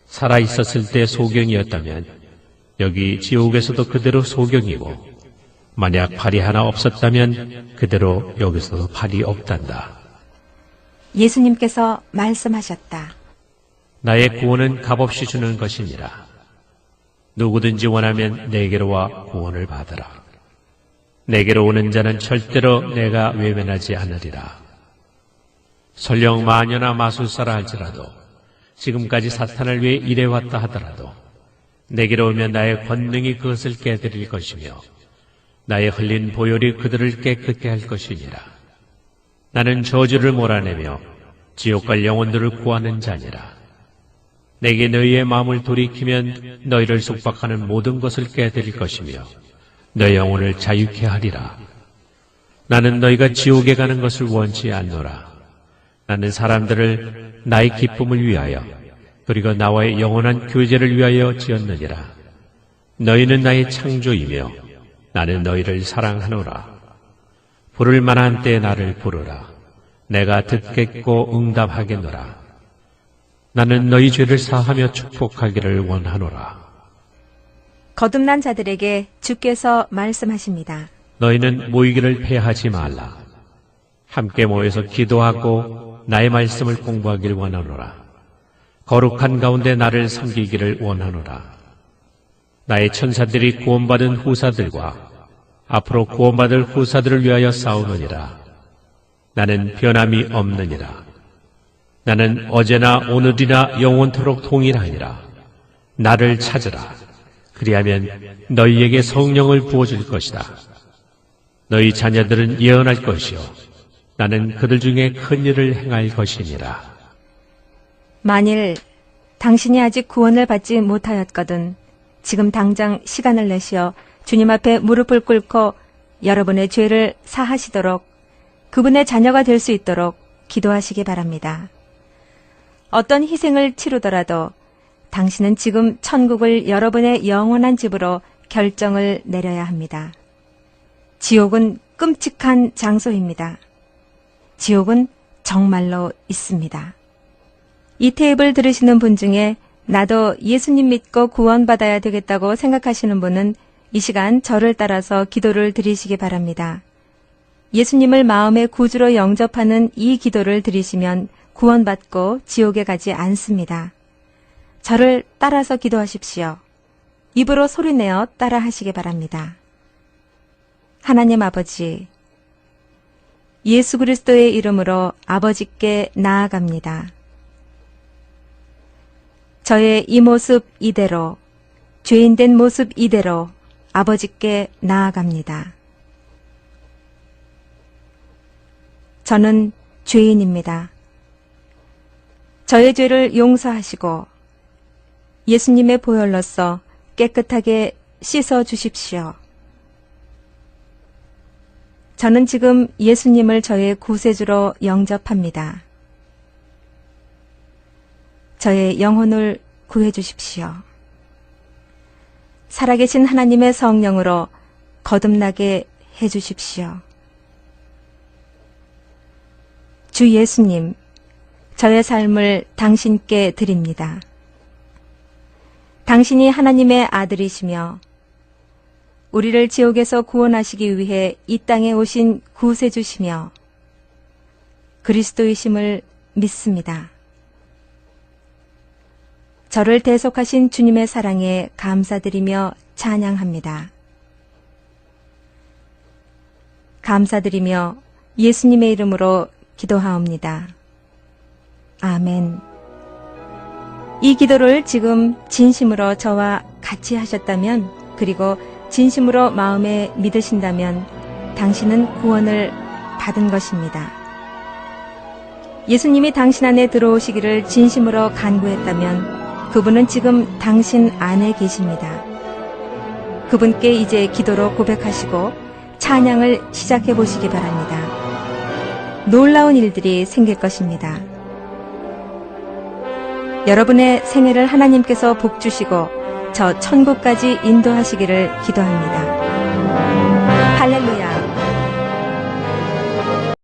살아있었을 때 소경이었다면 여기 지옥에서도 그대로 소경이고, 만약 팔이 하나 없었다면 그대로 여기서도 팔이 없단다. 예수님께서 말씀하셨다. 나의 구원은 값없이 주는 것이니라. 누구든지 원하면 내게로 와 구원을 받으라. 내게로 오는 자는 절대로 내가 외면하지 않으리라. 설령 마녀나 마술사라 할지라도, 지금까지 사탄을 위해 일해왔다 하더라도 내게로 오면 나의 권능이 그것을 깨뜨릴 것이며 나의 흘린 보혈이 그들을 깨끗게 할 것이니라. 나는 저주를 몰아내며 지옥 갈 영혼들을 구하는 자니라. 내게 너희의 마음을 돌이키면 너희를 속박하는 모든 것을 깨뜨릴 것이며 너희 영혼을 자유케 하리라. 나는 너희가 지옥에 가는 것을 원치 않노라. 나는 사람들을 나의 기쁨을 위하여 그리고 나와의 영원한 교제를 위하여 지었느니라. 너희는 나의 창조이며 나는 너희를 사랑하노라. 부를 만한 때에 나를 부르라. 내가 듣겠고 응답하겠노라. 나는 너희 죄를 사하며 축복하기를 원하노라. 거듭난 자들에게 주께서 말씀하십니다. 너희는 모이기를 패하지 말라. 함께 모여서 기도하고 나의 말씀을 공부하길 원하노라. 거룩한 가운데 나를 섬기기를 원하노라. 나의 천사들이 구원받은 후사들과 앞으로 구원받을 후사들을 위하여 싸우느니라. 나는 변함이 없느니라. 나는 어제나 오늘이나 영원토록 동일하니라. 나를 찾으라. 그리하면 너희에게 성령을 부어줄 것이다. 너희 자녀들은 예언할 것이요 나는 그들 중에 큰 일을 행할 것이니라. 만일 당신이 아직 구원을 받지 못하였거든 지금 당장 시간을 내시어 주님 앞에 무릎을 꿇고 여러분의 죄를 사하시도록 그분의 자녀가 될 수 있도록 기도하시기 바랍니다. 어떤 희생을 치르더라도 당신은 지금 천국을 여러분의 영원한 집으로 결정을 내려야 합니다. 지옥은 끔찍한 장소입니다. 지옥은 정말로 있습니다. 이 테이프를 들으시는 분 중에 나도 예수님 믿고 구원받아야 되겠다고 생각하시는 분은 이 시간 저를 따라서 기도를 드리시기 바랍니다. 예수님을 마음의 구주로 영접하는 이 기도를 드리시면 구원받고 지옥에 가지 않습니다. 저를 따라서 기도하십시오. 입으로 소리내어 따라하시기 바랍니다. 하나님 아버지, 예수 그리스도의 이름으로 아버지께 나아갑니다. 저의 이 모습 이대로, 죄인된 모습 이대로 아버지께 나아갑니다. 저는 죄인입니다. 저의 죄를 용서하시고 예수님의 보혈로서 깨끗하게 씻어 주십시오. 저는 지금 예수님을 저의 구세주로 영접합니다. 저의 영혼을 구해 주십시오. 살아계신 하나님의 성령으로 거듭나게 해 주십시오. 주 예수님, 저의 삶을 당신께 드립니다. 당신이 하나님의 아들이시며 우리를 지옥에서 구원하시기 위해 이 땅에 오신 구세주시며 그리스도이심을 믿습니다. 저를 대속하신 주님의 사랑에 감사드리며 찬양합니다. 감사드리며 예수님의 이름으로 기도하옵니다. 아멘. 이 기도를 지금 진심으로 저와 같이 하셨다면, 그리고 진심으로 마음에 믿으신다면 당신은 구원을 받은 것입니다. 예수님이 당신 안에 들어오시기를 진심으로 간구했다면 그분은 지금 당신 안에 계십니다. 그분께 이제 기도로 고백하시고 찬양을 시작해 보시기 바랍니다. 놀라운 일들이 생길 것입니다. 여러분의 생애를 하나님께서 복 주시고 저 천국까지 인도하시기를 기도합니다.